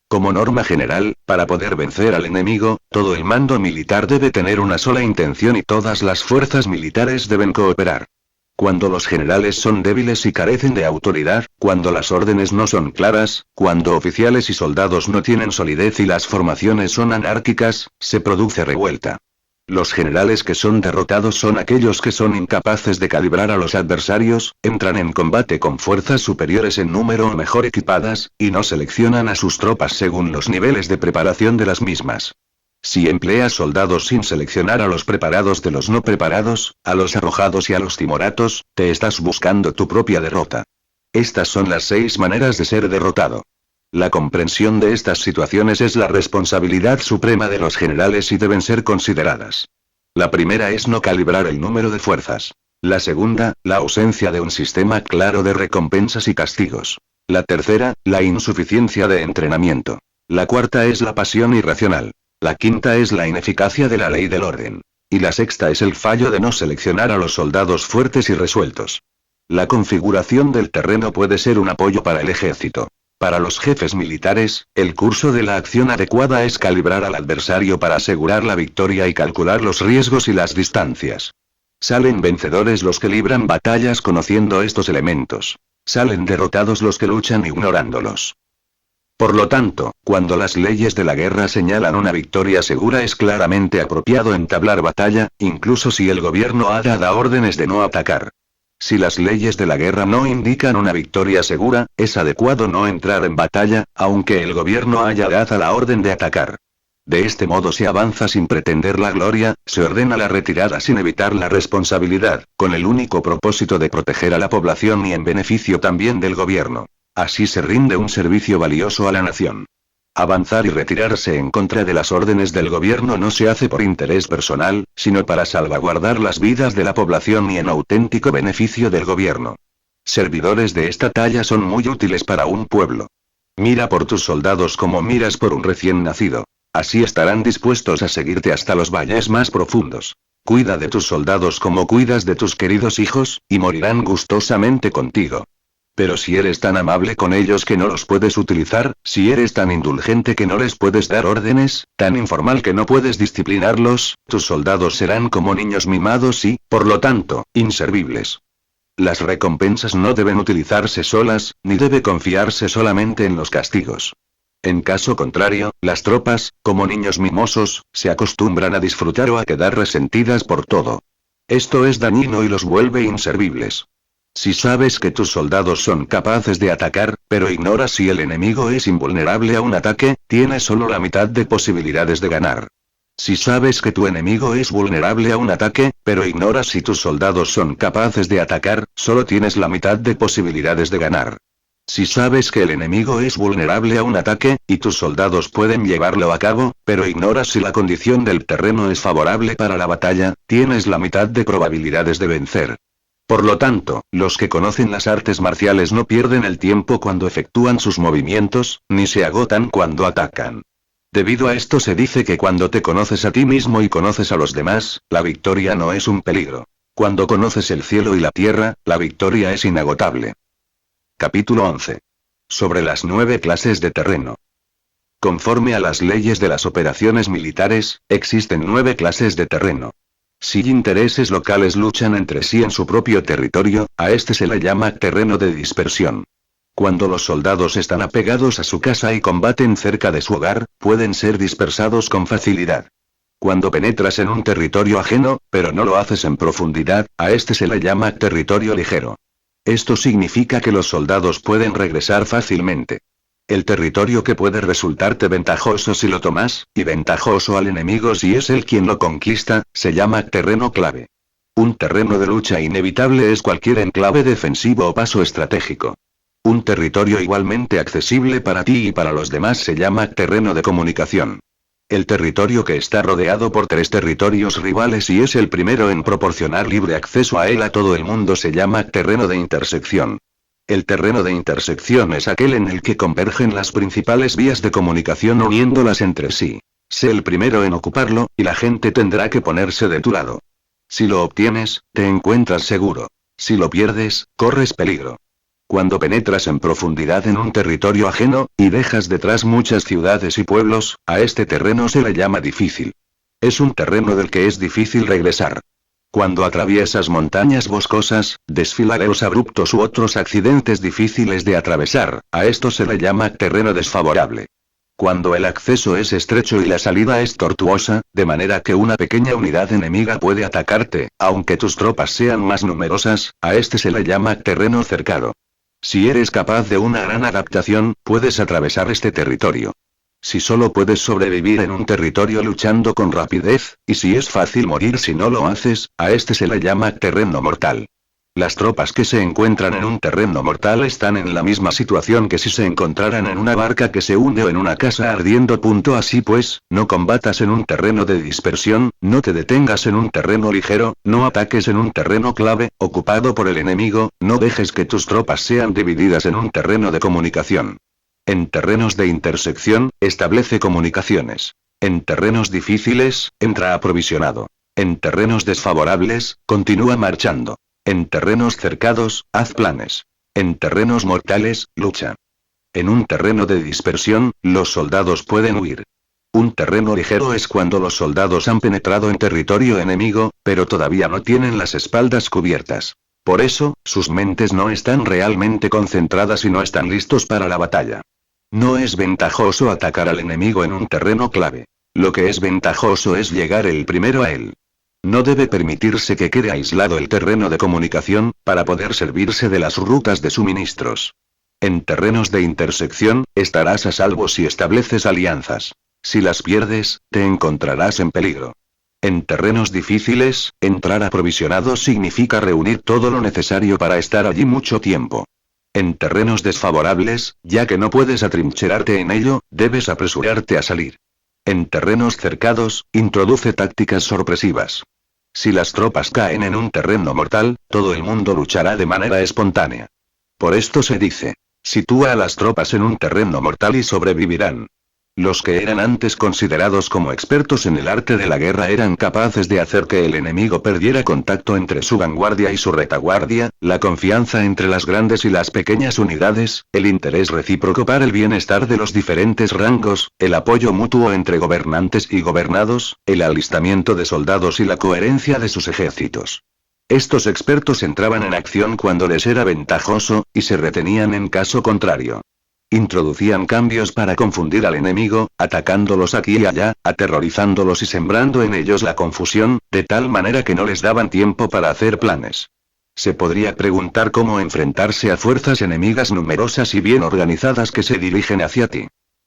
Como norma general, para poder vencer al enemigo, todo el mando militar debe tener una sola intención y todas las fuerzas militares deben cooperar. Cuando los generales son débiles y carecen de autoridad, cuando las órdenes no son claras, cuando oficiales y soldados no tienen solidez y las formaciones son anárquicas, se produce revuelta. Los generales que son derrotados son aquellos que son incapaces de calibrar a los adversarios, entran en combate con fuerzas superiores en número o mejor equipadas, y no seleccionan a sus tropas según los niveles de preparación de las mismas. Si empleas soldados sin seleccionar a los preparados de los no preparados, a los arrojados y a los timoratos, te estás buscando tu propia derrota. Estas son las 6 maneras de ser derrotado. La comprensión de estas situaciones es la responsabilidad suprema de los generales y deben ser consideradas. La primera es no calibrar el número de fuerzas. La segunda, la ausencia de un sistema claro de recompensas y castigos. La tercera, la insuficiencia de entrenamiento. La cuarta es la pasión irracional. La quinta es la ineficacia de la ley del orden. Y la sexta es el fallo de no seleccionar a los soldados fuertes y resueltos. La configuración del terreno puede ser un apoyo para el ejército. Para los jefes militares, el curso de la acción adecuada es calibrar al adversario para asegurar la victoria y calcular los riesgos y las distancias. Salen vencedores los que libran batallas conociendo estos elementos. Salen derrotados los que luchan ignorándolos. Por lo tanto, cuando las leyes de la guerra señalan una victoria segura es claramente apropiado entablar batalla, incluso si el gobierno ha dado órdenes de no atacar. Si las leyes de la guerra no indican una victoria segura, es adecuado no entrar en batalla, aunque el gobierno haya dado la orden de atacar. De este modo se avanza sin pretender la gloria, se ordena la retirada sin evitar la responsabilidad, con el único propósito de proteger a la población y en beneficio también del gobierno. Así se rinde un servicio valioso a la nación. Avanzar y retirarse en contra de las órdenes del gobierno no se hace por interés personal, sino para salvaguardar las vidas de la población y en auténtico beneficio del gobierno. Servidores de esta talla son muy útiles para un pueblo. Mira por tus soldados como miras por un recién nacido. Así estarán dispuestos a seguirte hasta los valles más profundos. Cuida de tus soldados como cuidas de tus queridos hijos, y morirán gustosamente contigo. Pero si eres tan amable con ellos que no los puedes utilizar, si eres tan indulgente que no les puedes dar órdenes, tan informal que no puedes disciplinarlos, tus soldados serán como niños mimados y, por lo tanto, inservibles. Las recompensas no deben utilizarse solas, ni debe confiarse solamente en los castigos. En caso contrario, las tropas, como niños mimosos, se acostumbran a disfrutar o a quedar resentidas por todo. Esto es dañino y los vuelve inservibles. Si sabes que tus soldados son capaces de atacar, pero ignoras si el enemigo es invulnerable a un ataque, tienes solo la mitad de posibilidades de ganar. Si sabes que tu enemigo es vulnerable a un ataque, pero ignoras si tus soldados son capaces de atacar, solo tienes la mitad de posibilidades de ganar. Si sabes que el enemigo es vulnerable a un ataque, y tus soldados pueden llevarlo a cabo, pero ignoras si la condición del terreno es favorable para la batalla, tienes la mitad de probabilidades de vencer. Por lo tanto, los que conocen las artes marciales no pierden el tiempo cuando efectúan sus movimientos, ni se agotan cuando atacan. Debido a esto se dice que cuando te conoces a ti mismo y conoces a los demás, la victoria no es un peligro. Cuando conoces el cielo y la tierra, la victoria es inagotable. Capítulo 11. Sobre las 9 clases de terreno. Conforme a las leyes de las operaciones militares, existen 9 clases de terreno. Si intereses locales luchan entre sí en su propio territorio, a este se le llama terreno de dispersión. Cuando los soldados están apegados a su casa y combaten cerca de su hogar, pueden ser dispersados con facilidad. Cuando penetras en un territorio ajeno, pero no lo haces en profundidad, a este se le llama territorio ligero. Esto significa que los soldados pueden regresar fácilmente. El territorio que puede resultarte ventajoso si lo tomas, y ventajoso al enemigo si es él quien lo conquista, se llama terreno clave. Un terreno de lucha inevitable es cualquier enclave defensivo o paso estratégico. Un territorio igualmente accesible para ti y para los demás se llama terreno de comunicación. El territorio que está rodeado por 3 territorios rivales y es el primero en proporcionar libre acceso a él a todo el mundo se llama terreno de intersección. El terreno de intersección es aquel en el que convergen las principales vías de comunicación uniéndolas entre sí. Sé el primero en ocuparlo, y la gente tendrá que ponerse de tu lado. Si lo obtienes, te encuentras seguro. Si lo pierdes, corres peligro. Cuando penetras en profundidad en un territorio ajeno, y dejas detrás muchas ciudades y pueblos, a este terreno se le llama difícil. Es un terreno del que es difícil regresar. Cuando atraviesas montañas boscosas, desfiladeros abruptos u otros accidentes difíciles de atravesar, a esto se le llama terreno desfavorable. Cuando el acceso es estrecho y la salida es tortuosa, de manera que una pequeña unidad enemiga puede atacarte, aunque tus tropas sean más numerosas, a este se le llama terreno cercado. Si eres capaz de una gran adaptación, puedes atravesar este territorio. Si solo puedes sobrevivir en un territorio luchando con rapidez, y si es fácil morir si no lo haces, a este se le llama terreno mortal. Las tropas que se encuentran en un terreno mortal están en la misma situación que si se encontraran en una barca que se hunde o en una casa ardiendo. Así pues, no combatas en un terreno de dispersión, no te detengas en un terreno ligero, no ataques en un terreno clave, ocupado por el enemigo, no dejes que tus tropas sean divididas en un terreno de comunicación. En terrenos de intersección, establece comunicaciones. En terrenos difíciles, entra aprovisionado. En terrenos desfavorables, continúa marchando. En terrenos cercados, haz planes. En terrenos mortales, lucha. En un terreno de dispersión, los soldados pueden huir. Un terreno ligero es cuando los soldados han penetrado en territorio enemigo, pero todavía no tienen las espaldas cubiertas. Por eso, sus mentes no están realmente concentradas y no están listos para la batalla. No es ventajoso atacar al enemigo en un terreno clave. Lo que es ventajoso es llegar el primero a él. No debe permitirse que quede aislado el terreno de comunicación, para poder servirse de las rutas de suministros. En terrenos de intersección, estarás a salvo si estableces alianzas. Si las pierdes, te encontrarás en peligro. En terrenos difíciles, entrar aprovisionado significa reunir todo lo necesario para estar allí mucho tiempo. En terrenos desfavorables, ya que no puedes atrincherarte en ello, debes apresurarte a salir. En terrenos cercados, introduce tácticas sorpresivas. Si las tropas caen en un terreno mortal, todo el mundo luchará de manera espontánea. Por esto se dice: Sitúa a las tropas en un terreno mortal y sobrevivirán. Los que eran antes considerados como expertos en el arte de la guerra eran capaces de hacer que el enemigo perdiera contacto entre su vanguardia y su retaguardia, la confianza entre las grandes y las pequeñas unidades, el interés recíproco para el bienestar de los diferentes rangos, el apoyo mutuo entre gobernantes y gobernados, el alistamiento de soldados y la coherencia de sus ejércitos. Estos expertos entraban en acción cuando les era ventajoso, y se retenían en caso contrario. Introducían cambios para confundir al enemigo, atacándolos aquí y allá, aterrorizándolos y sembrando en ellos la confusión, de tal manera que no les daban tiempo para hacer planes. Se podría preguntar cómo enfrentarse a fuerzas enemigas numerosas y bien organizadas que se dirigen hacia ti.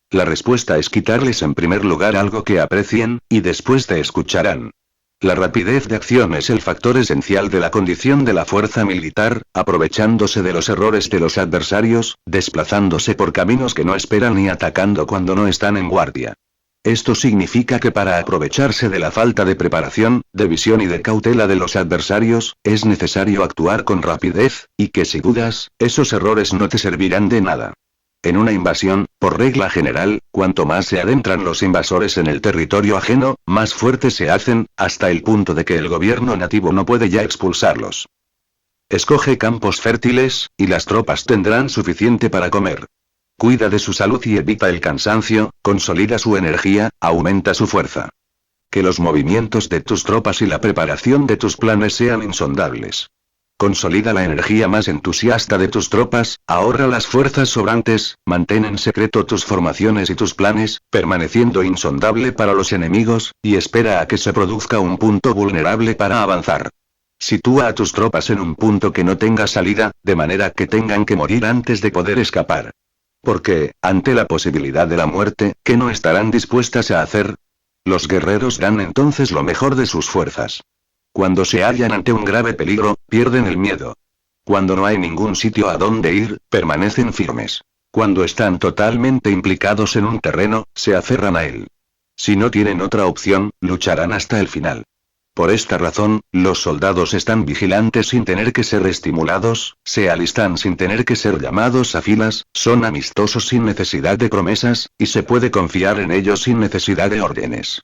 La respuesta es quitarles en primer lugar algo que aprecien, y después te escucharán. La rapidez de acción es el factor esencial de la condición de la fuerza militar, aprovechándose de los errores de los adversarios, desplazándose por caminos que no esperan y atacando cuando no están en guardia. Esto significa que para aprovecharse de la falta de preparación, de visión y de cautela de los adversarios, es necesario actuar con rapidez, y que si dudas, esos errores no te servirán de nada. En una invasión, por regla general, cuanto más se adentran los invasores en el territorio ajeno, más fuertes se hacen, hasta el punto de que el gobierno nativo no puede ya expulsarlos. Escoge campos fértiles, y las tropas tendrán suficiente para comer. Cuida de su salud y evita el cansancio, consolida su energía, aumenta su fuerza. Que los movimientos de tus tropas y la preparación de tus planes sean insondables. Consolida la energía más entusiasta de tus tropas, ahorra las fuerzas sobrantes, mantén en secreto tus formaciones y tus planes, permaneciendo insondable para los enemigos, y espera a que se produzca un punto vulnerable para avanzar. Sitúa a tus tropas en un punto que no tenga salida, de manera que tengan que morir antes de poder escapar. Porque, ante la posibilidad de la muerte, ¿qué no estarán dispuestas a hacer? Los guerreros dan entonces lo mejor de sus fuerzas. Cuando se hallan ante un grave peligro, pierden el miedo. Cuando no hay ningún sitio a donde ir, permanecen firmes. Cuando están totalmente implicados en un terreno, se aferran a él. Si no tienen otra opción, lucharán hasta el final. Por esta razón, los soldados están vigilantes sin tener que ser estimulados, se alistan sin tener que ser llamados a filas, son amistosos sin necesidad de promesas, y se puede confiar en ellos sin necesidad de órdenes.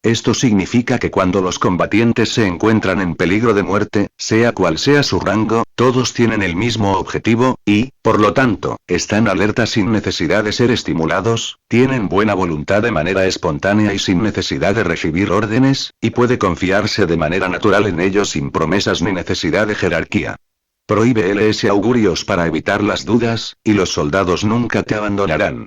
Esto significa que cuando los combatientes se encuentran en peligro de muerte, sea cual sea su rango, todos tienen el mismo objetivo, y, por lo tanto, están alertas sin necesidad de ser estimulados, tienen buena voluntad de manera espontánea y sin necesidad de recibir órdenes, y puede confiarse de manera natural en ellos sin promesas ni necesidad de jerarquía. Prohíbe LS augurios para evitar las dudas, y los soldados nunca te abandonarán.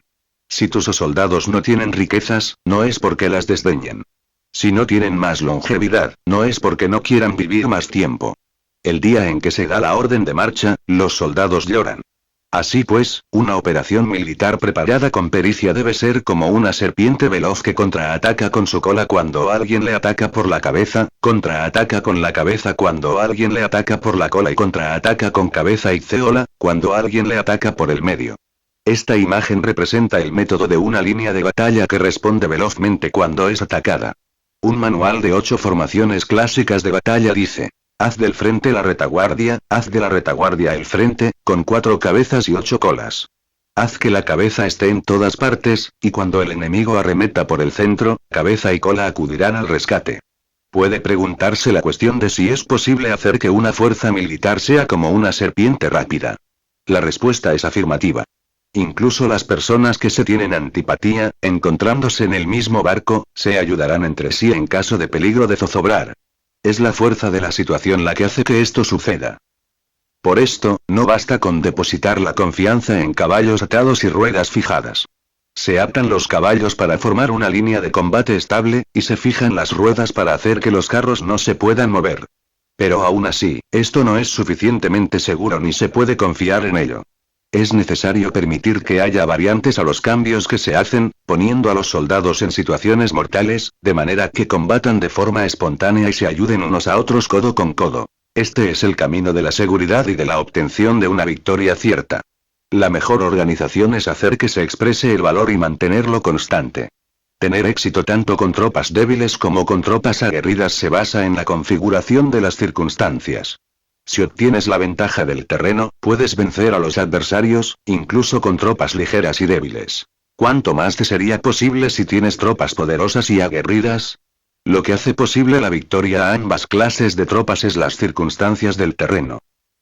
Si tus soldados no tienen riquezas, no es porque las desdeñen. Si no tienen más longevidad, no es porque no quieran vivir más tiempo. El día en que se da la orden de marcha, los soldados lloran. Así pues, una operación militar preparada con pericia debe ser como una serpiente veloz que contraataca con su cola cuando alguien le ataca por la cabeza, contraataca con la cabeza cuando alguien le ataca por la cola y contraataca con cabeza y céola, cuando alguien le ataca por el medio. Esta imagen representa el método de una línea de batalla que responde velozmente cuando es atacada. Un manual de 8 formaciones clásicas de batalla dice: haz del frente la retaguardia, haz de la retaguardia el frente, con 4 cabezas y 8 colas. Haz que la cabeza esté en todas partes, y cuando el enemigo arremeta por el centro, cabeza y cola acudirán al rescate. Puede preguntarse la cuestión de si es posible hacer que una fuerza militar sea como una serpiente rápida. La respuesta es afirmativa. Incluso las personas que se tienen antipatía, encontrándose en el mismo barco, se ayudarán entre sí en caso de peligro de zozobrar. Es la fuerza de la situación la que hace que esto suceda. Por esto, no basta con depositar la confianza en caballos atados y ruedas fijadas. Se atan los caballos para formar una línea de combate estable, y se fijan las ruedas para hacer que los carros no se puedan mover. Pero aún así, esto no es suficientemente seguro ni se puede confiar en ello. Es necesario permitir que haya variantes a los cambios que se hacen, poniendo a los soldados en situaciones mortales, de manera que combatan de forma espontánea y se ayuden unos a otros codo con codo. Este es el camino de la seguridad y de la obtención de una victoria cierta. La mejor organización es hacer que se exprese el valor y mantenerlo constante. Tener éxito tanto con tropas débiles como con tropas aguerridas se basa en la configuración de las circunstancias. Si obtienes la ventaja del terreno, puedes vencer a los adversarios, incluso con tropas ligeras y débiles. ¿Cuánto más te sería posible si tienes tropas poderosas y aguerridas? Lo que hace posible la victoria a ambas clases de tropas es las circunstancias del terreno.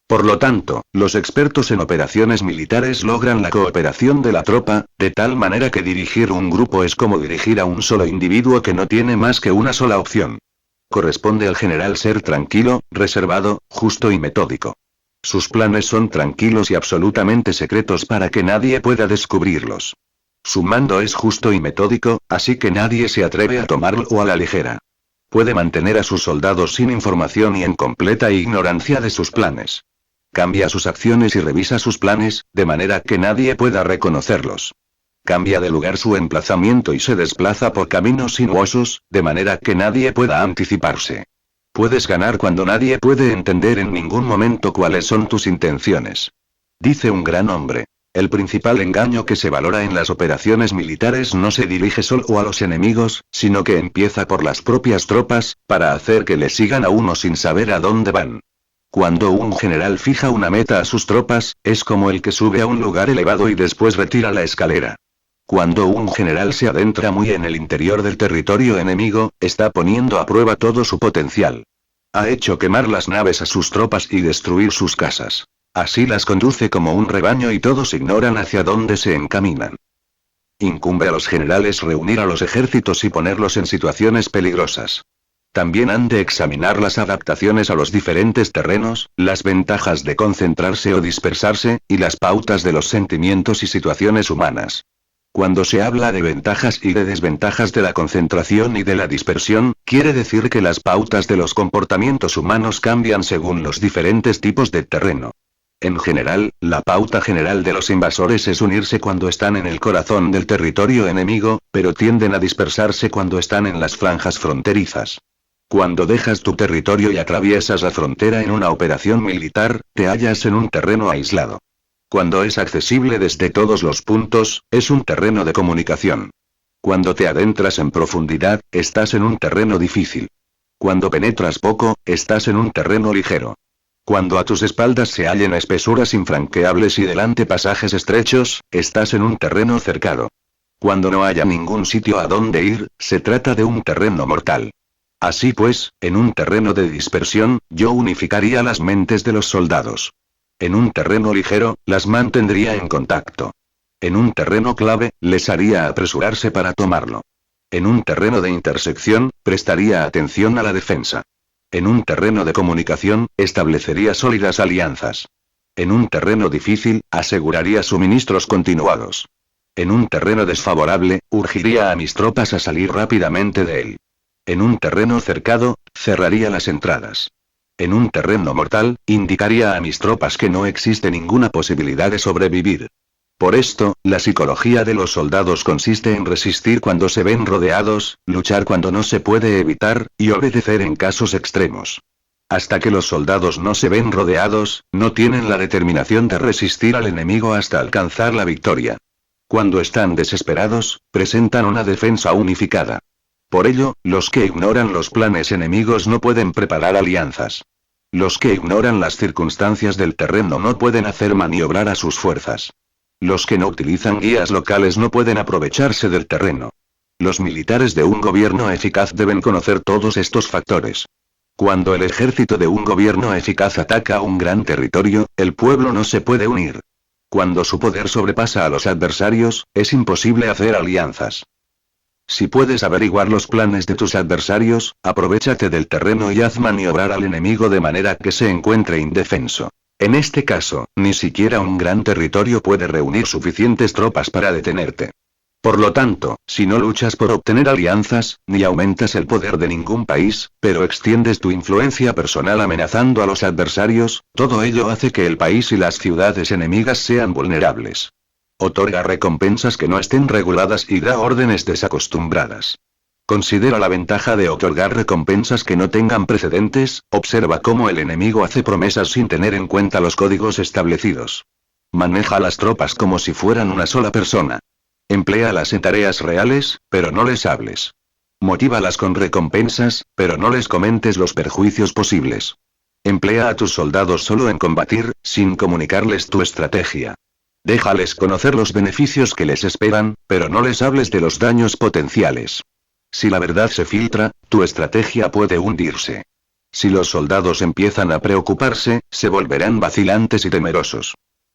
Por lo tanto, los expertos en operaciones militares logran la cooperación de la tropa, de tal manera que dirigir un grupo es como dirigir a un solo individuo que no tiene más que una sola opción. Corresponde al general ser tranquilo, reservado, justo y metódico. Sus planes son tranquilos y absolutamente secretos para que nadie pueda descubrirlos. Su mando es justo y metódico, así que nadie se atreve a tomarlo a la ligera. Puede mantener a sus soldados sin información y en completa ignorancia de sus planes. Cambia sus acciones y revisa sus planes, de manera que nadie pueda reconocerlos. Cambia de lugar su emplazamiento y se desplaza por caminos sinuosos, de manera que nadie pueda anticiparse. Puedes ganar cuando nadie puede entender en ningún momento cuáles son tus intenciones. Dice un gran hombre. El principal engaño que se valora en las operaciones militares no se dirige solo a los enemigos, sino que empieza por las propias tropas, para hacer que le sigan a uno sin saber a dónde van. Cuando un general fija una meta a sus tropas, es como el que sube a un lugar elevado y después retira la escalera. Cuando un general se adentra muy en el interior del territorio enemigo, está poniendo a prueba todo su potencial. Ha hecho quemar las naves a sus tropas y destruir sus casas. Así las conduce como un rebaño y todos ignoran hacia dónde se encaminan. Incumbe a los generales reunir a los ejércitos y ponerlos en situaciones peligrosas. También han de examinar las adaptaciones a los diferentes terrenos, las ventajas de concentrarse o dispersarse, y las pautas de los sentimientos y situaciones humanas. Cuando se habla de ventajas y de desventajas de la concentración y de la dispersión, quiere decir que las pautas de los comportamientos humanos cambian según los diferentes tipos de terreno. En general, la pauta general de los invasores es unirse cuando están en el corazón del territorio enemigo, pero tienden a dispersarse cuando están en las franjas fronterizas. Cuando dejas tu territorio y atraviesas la frontera en una operación militar, te hallas en un terreno aislado. Cuando es accesible desde todos los puntos, es un terreno de comunicación. Cuando te adentras en profundidad, estás en un terreno difícil. Cuando penetras poco, estás en un terreno ligero. Cuando a tus espaldas se hallen espesuras infranqueables y delante pasajes estrechos, estás en un terreno cercado. Cuando no haya ningún sitio a donde ir, se trata de un terreno mortal. Así pues, en un terreno de dispersión, yo unificaría las mentes de los soldados. En un terreno ligero, las mantendría en contacto. En un terreno clave, les haría apresurarse para tomarlo. En un terreno de intersección, prestaría atención a la defensa. En un terreno de comunicación, establecería sólidas alianzas. En un terreno difícil, aseguraría suministros continuados. En un terreno desfavorable, urgiría a mis tropas a salir rápidamente de él. En un terreno cercado, cerraría las entradas. En un terreno mortal, indicaría a mis tropas que no existe ninguna posibilidad de sobrevivir. Por esto, la psicología de los soldados consiste en resistir cuando se ven rodeados, luchar cuando no se puede evitar, y obedecer en casos extremos. Hasta que los soldados no se ven rodeados, no tienen la determinación de resistir al enemigo hasta alcanzar la victoria. Cuando están desesperados, presentan una defensa unificada. Por ello, los que ignoran los planes enemigos no pueden preparar alianzas. Los que ignoran las circunstancias del terreno no pueden hacer maniobrar a sus fuerzas. Los que no utilizan guías locales no pueden aprovecharse del terreno. Los militares de un gobierno eficaz deben conocer todos estos factores. Cuando el ejército de un gobierno eficaz ataca un gran territorio, el pueblo no se puede unir. Cuando su poder sobrepasa a los adversarios, es imposible hacer alianzas. Si puedes averiguar los planes de tus adversarios, aprovéchate del terreno y haz maniobrar al enemigo de manera que se encuentre indefenso. En este caso, ni siquiera un gran territorio puede reunir suficientes tropas para detenerte. Por lo tanto, si no luchas por obtener alianzas, ni aumentas el poder de ningún país, pero extiendes tu influencia personal amenazando a los adversarios, todo ello hace que el país y las ciudades enemigas sean vulnerables. Otorga recompensas que no estén reguladas y da órdenes desacostumbradas. Considera la ventaja de otorgar recompensas que no tengan precedentes, observa cómo el enemigo hace promesas sin tener en cuenta los códigos establecidos. Maneja a las tropas como si fueran una sola persona. Empléalas en tareas reales, pero no les hables. Motívalas con recompensas, pero no les comentes los perjuicios posibles. Emplea a tus soldados solo en combatir, sin comunicarles tu estrategia. Déjales conocer los beneficios que les esperan, pero no les hables de los daños potenciales. Si la verdad se filtra, tu estrategia puede hundirse. Si los soldados empiezan a preocuparse, se volverán vacilantes y temerosos.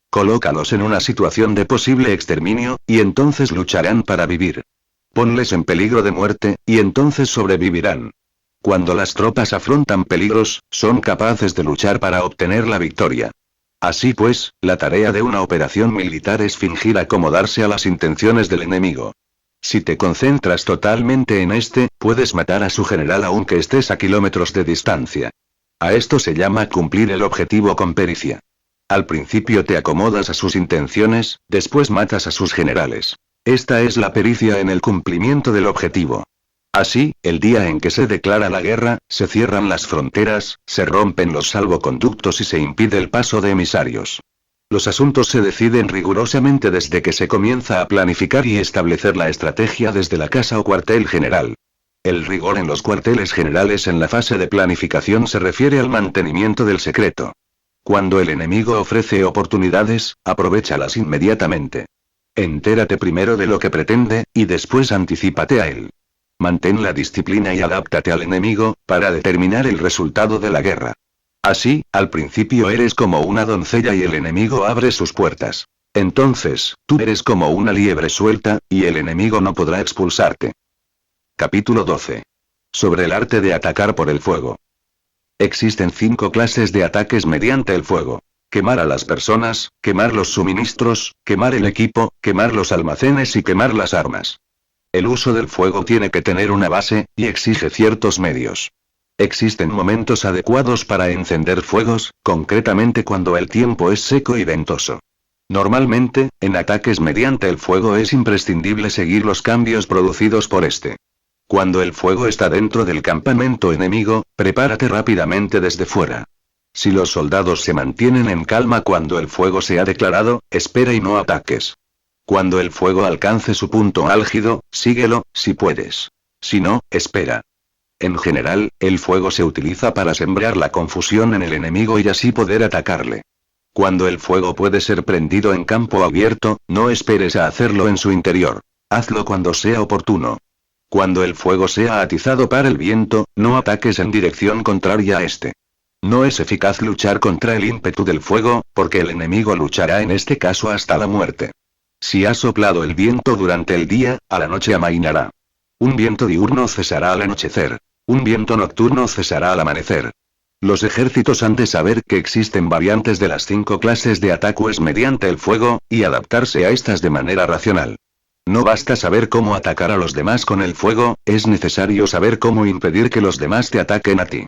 Colócalos en una situación de posible exterminio, y entonces lucharán para vivir. Ponles en peligro de muerte, y entonces sobrevivirán. Cuando las tropas afrontan peligros, son capaces de luchar para obtener la victoria. Así pues, la tarea de una operación militar es fingir acomodarse a las intenciones del enemigo. Si te concentras totalmente en este, puedes matar a su general aunque estés a kilómetros de distancia. A esto se llama cumplir el objetivo con pericia. Al principio te acomodas a sus intenciones, después matas a sus generales. Esta es la pericia en el cumplimiento del objetivo. Así, el día en que se declara la guerra, se cierran las fronteras, se rompen los salvoconductos y se impide el paso de emisarios. Los asuntos se deciden rigurosamente desde que se comienza a planificar y establecer la estrategia desde la casa o cuartel general. El rigor en los cuarteles generales en la fase de planificación se refiere al mantenimiento del secreto. Cuando el enemigo ofrece oportunidades, aprovéchalas inmediatamente. Entérate primero de lo que pretende, y después anticípate a él. Mantén la disciplina y adáptate al enemigo, para determinar el resultado de la guerra. Así, al principio eres como una doncella y el enemigo abre sus puertas. Entonces, tú eres como una liebre suelta, y el enemigo no podrá expulsarte. Capítulo 12. Sobre el arte de atacar por el fuego. Existen 5 clases de ataques mediante el fuego. Quemar a las personas, quemar los suministros, quemar el equipo, quemar los almacenes y quemar las armas. El uso del fuego tiene que tener una base, y exige ciertos medios. Existen momentos adecuados para encender fuegos, concretamente cuando el tiempo es seco y ventoso. Normalmente, en ataques mediante el fuego es imprescindible seguir los cambios producidos por este. Cuando el fuego está dentro del campamento enemigo, prepárate rápidamente desde fuera. Si los soldados se mantienen en calma cuando el fuego se ha declarado, espera y no ataques. Cuando el fuego alcance su punto álgido, síguelo, si puedes. Si no, espera. En general, el fuego se utiliza para sembrar la confusión en el enemigo y así poder atacarle. Cuando el fuego puede ser prendido en campo abierto, no esperes a hacerlo en su interior. Hazlo cuando sea oportuno. Cuando el fuego sea atizado para el viento, no ataques en dirección contraria a este. No es eficaz luchar contra el ímpetu del fuego, porque el enemigo luchará en este caso hasta la muerte. Si ha soplado el viento durante el día, a la noche amainará. Un viento diurno cesará al anochecer. Un viento nocturno cesará al amanecer. Los ejércitos han de saber que existen variantes de las 5 clases de ataques mediante el fuego, y adaptarse a estas de manera racional. No basta saber cómo atacar a los demás con el fuego, es necesario saber cómo impedir que los demás te ataquen a ti.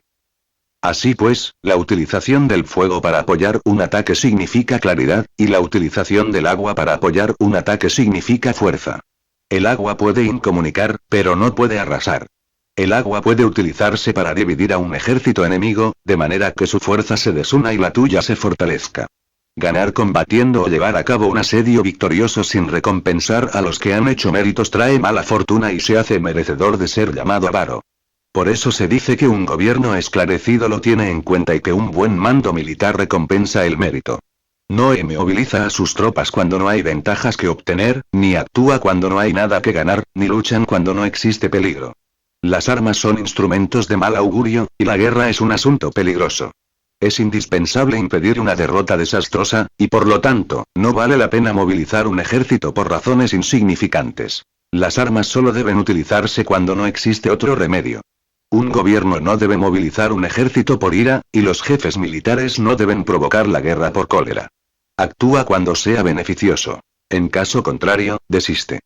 Así pues, la utilización del fuego para apoyar un ataque significa claridad, y la utilización del agua para apoyar un ataque significa fuerza. El agua puede incomunicar, pero no puede arrasar. El agua puede utilizarse para dividir a un ejército enemigo, de manera que su fuerza se desuna y la tuya se fortalezca. Ganar combatiendo o llevar a cabo un asedio victorioso sin recompensar a los que han hecho méritos trae mala fortuna y se hace merecedor de ser llamado avaro. Por eso se dice que un gobierno esclarecido lo tiene en cuenta y que un buen mando militar recompensa el mérito. No moviliza a sus tropas cuando no hay ventajas que obtener, ni actúa cuando no hay nada que ganar, ni luchan cuando no existe peligro. Las armas son instrumentos de mal augurio, y la guerra es un asunto peligroso. Es indispensable impedir una derrota desastrosa, y por lo tanto, no vale la pena movilizar un ejército por razones insignificantes. Las armas solo deben utilizarse cuando no existe otro remedio. Un gobierno no debe movilizar un ejército por ira, y los jefes militares no deben provocar la guerra por cólera. Actúa cuando sea beneficioso. En caso contrario, desiste.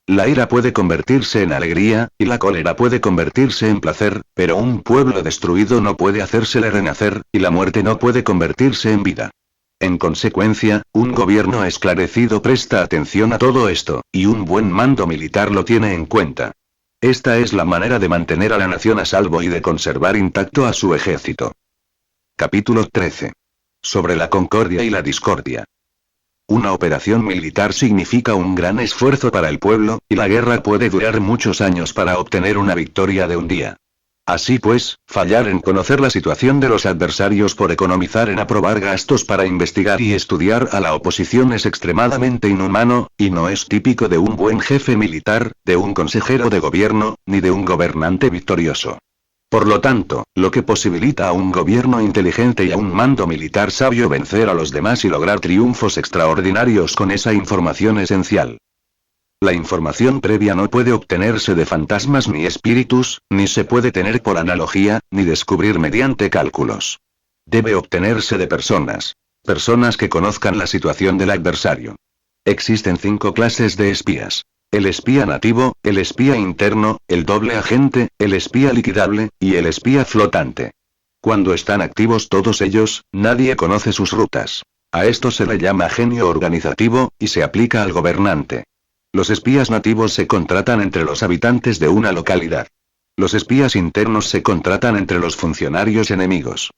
La ira puede convertirse en alegría, y la cólera puede convertirse en placer, pero un pueblo destruido no puede hacérsele renacer, y la muerte no puede convertirse en vida. En consecuencia, un gobierno esclarecido presta atención a todo esto, y un buen mando militar lo tiene en cuenta. Esta es la manera de mantener a la nación a salvo y de conservar intacto a su ejército. Capítulo 13. Sobre la concordia y la discordia. Una operación militar significa un gran esfuerzo para el pueblo, y la guerra puede durar muchos años para obtener una victoria de un día. Así pues, fallar en conocer la situación de los adversarios por economizar en aprobar gastos para investigar y estudiar a la oposición es extremadamente inhumano, y no es típico de un buen jefe militar, de un consejero de gobierno, ni de un gobernante victorioso. Por lo tanto, lo que posibilita a un gobierno inteligente y a un mando militar sabio vencer a los demás y lograr triunfos extraordinarios con esa información esencial. La información previa no puede obtenerse de fantasmas ni espíritus, ni se puede tener por analogía, ni descubrir mediante cálculos. Debe obtenerse de personas. Personas que conozcan la situación del adversario. Existen 5 clases de espías. El espía nativo, el espía interno, el doble agente, el espía liquidable, y el espía flotante. Cuando están activos todos ellos, nadie conoce sus rutas. A esto se le llama genio organizativo, y se aplica al gobernante. Los espías nativos se contratan entre los habitantes de una localidad. Los espías internos se contratan entre los funcionarios enemigos.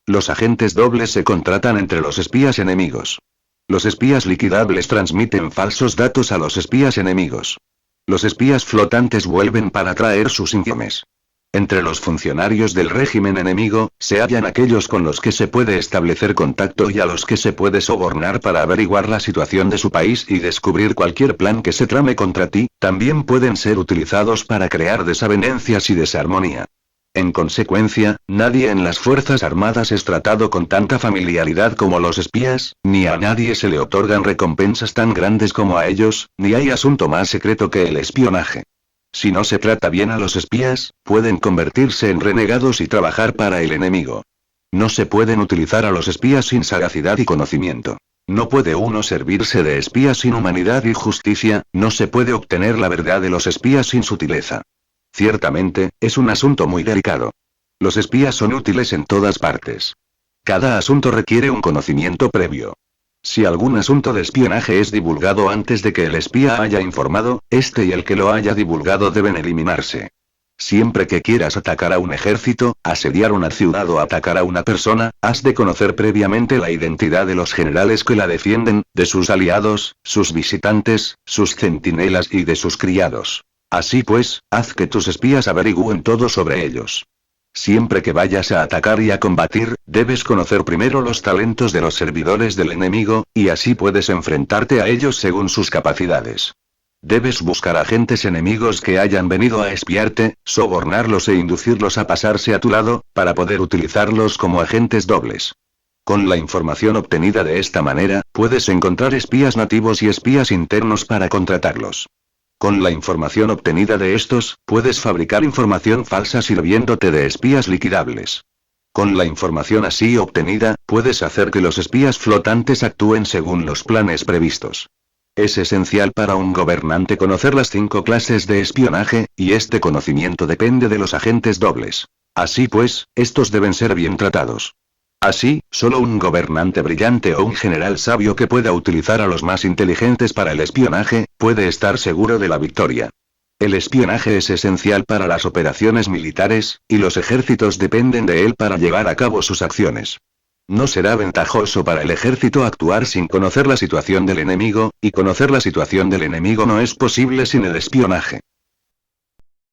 Los agentes dobles se contratan entre los espías enemigos. Los espías liquidables transmiten falsos datos a los espías enemigos. Los espías flotantes vuelven para traer sus informes. Entre los funcionarios del régimen enemigo, se hallan aquellos con los que se puede establecer contacto y a los que se puede sobornar para averiguar la situación de su país y descubrir cualquier plan que se trame contra ti, también pueden ser utilizados para crear desavenencias y desarmonía. En consecuencia, nadie en las Fuerzas Armadas es tratado con tanta familiaridad como los espías, ni a nadie se le otorgan recompensas tan grandes como a ellos, ni hay asunto más secreto que el espionaje. Si no se trata bien a los espías, pueden convertirse en renegados y trabajar para el enemigo. No se pueden utilizar a los espías sin sagacidad y conocimiento. No puede uno servirse de espías sin humanidad y justicia, no se puede obtener la verdad de los espías sin sutileza. Ciertamente, es un asunto muy delicado. Los espías son útiles en todas partes. Cada asunto requiere un conocimiento previo. Si algún asunto de espionaje es divulgado antes de que el espía haya informado, este y el que lo haya divulgado deben eliminarse. Siempre que quieras atacar a un ejército, asediar una ciudad o atacar a una persona, has de conocer previamente la identidad de los generales que la defienden, de sus aliados, sus visitantes, sus centinelas y de sus criados. Así pues, haz que tus espías averigüen todo sobre ellos. Siempre que vayas a atacar y a combatir, debes conocer primero los talentos de los servidores del enemigo, y así puedes enfrentarte a ellos según sus capacidades. Debes buscar agentes enemigos que hayan venido a espiarte, sobornarlos e inducirlos a pasarse a tu lado, para poder utilizarlos como agentes dobles. Con la información obtenida de esta manera, puedes encontrar espías nativos y espías internos para contratarlos. Con la información obtenida de estos, puedes fabricar información falsa sirviéndote de espías liquidables. Con la información así obtenida, puedes hacer que los espías flotantes actúen según los planes previstos. Es esencial para un gobernante conocer las 5 clases de espionaje, y este conocimiento depende de los agentes dobles. Así pues, estos deben ser bien tratados. Así, solo un gobernante brillante o un general sabio que pueda utilizar a los más inteligentes para el espionaje, puede estar seguro de la victoria. El espionaje es esencial para las operaciones militares, y los ejércitos dependen de él para llevar a cabo sus acciones. No será ventajoso para el ejército actuar sin conocer la situación del enemigo, y conocer la situación del enemigo no es posible sin el espionaje.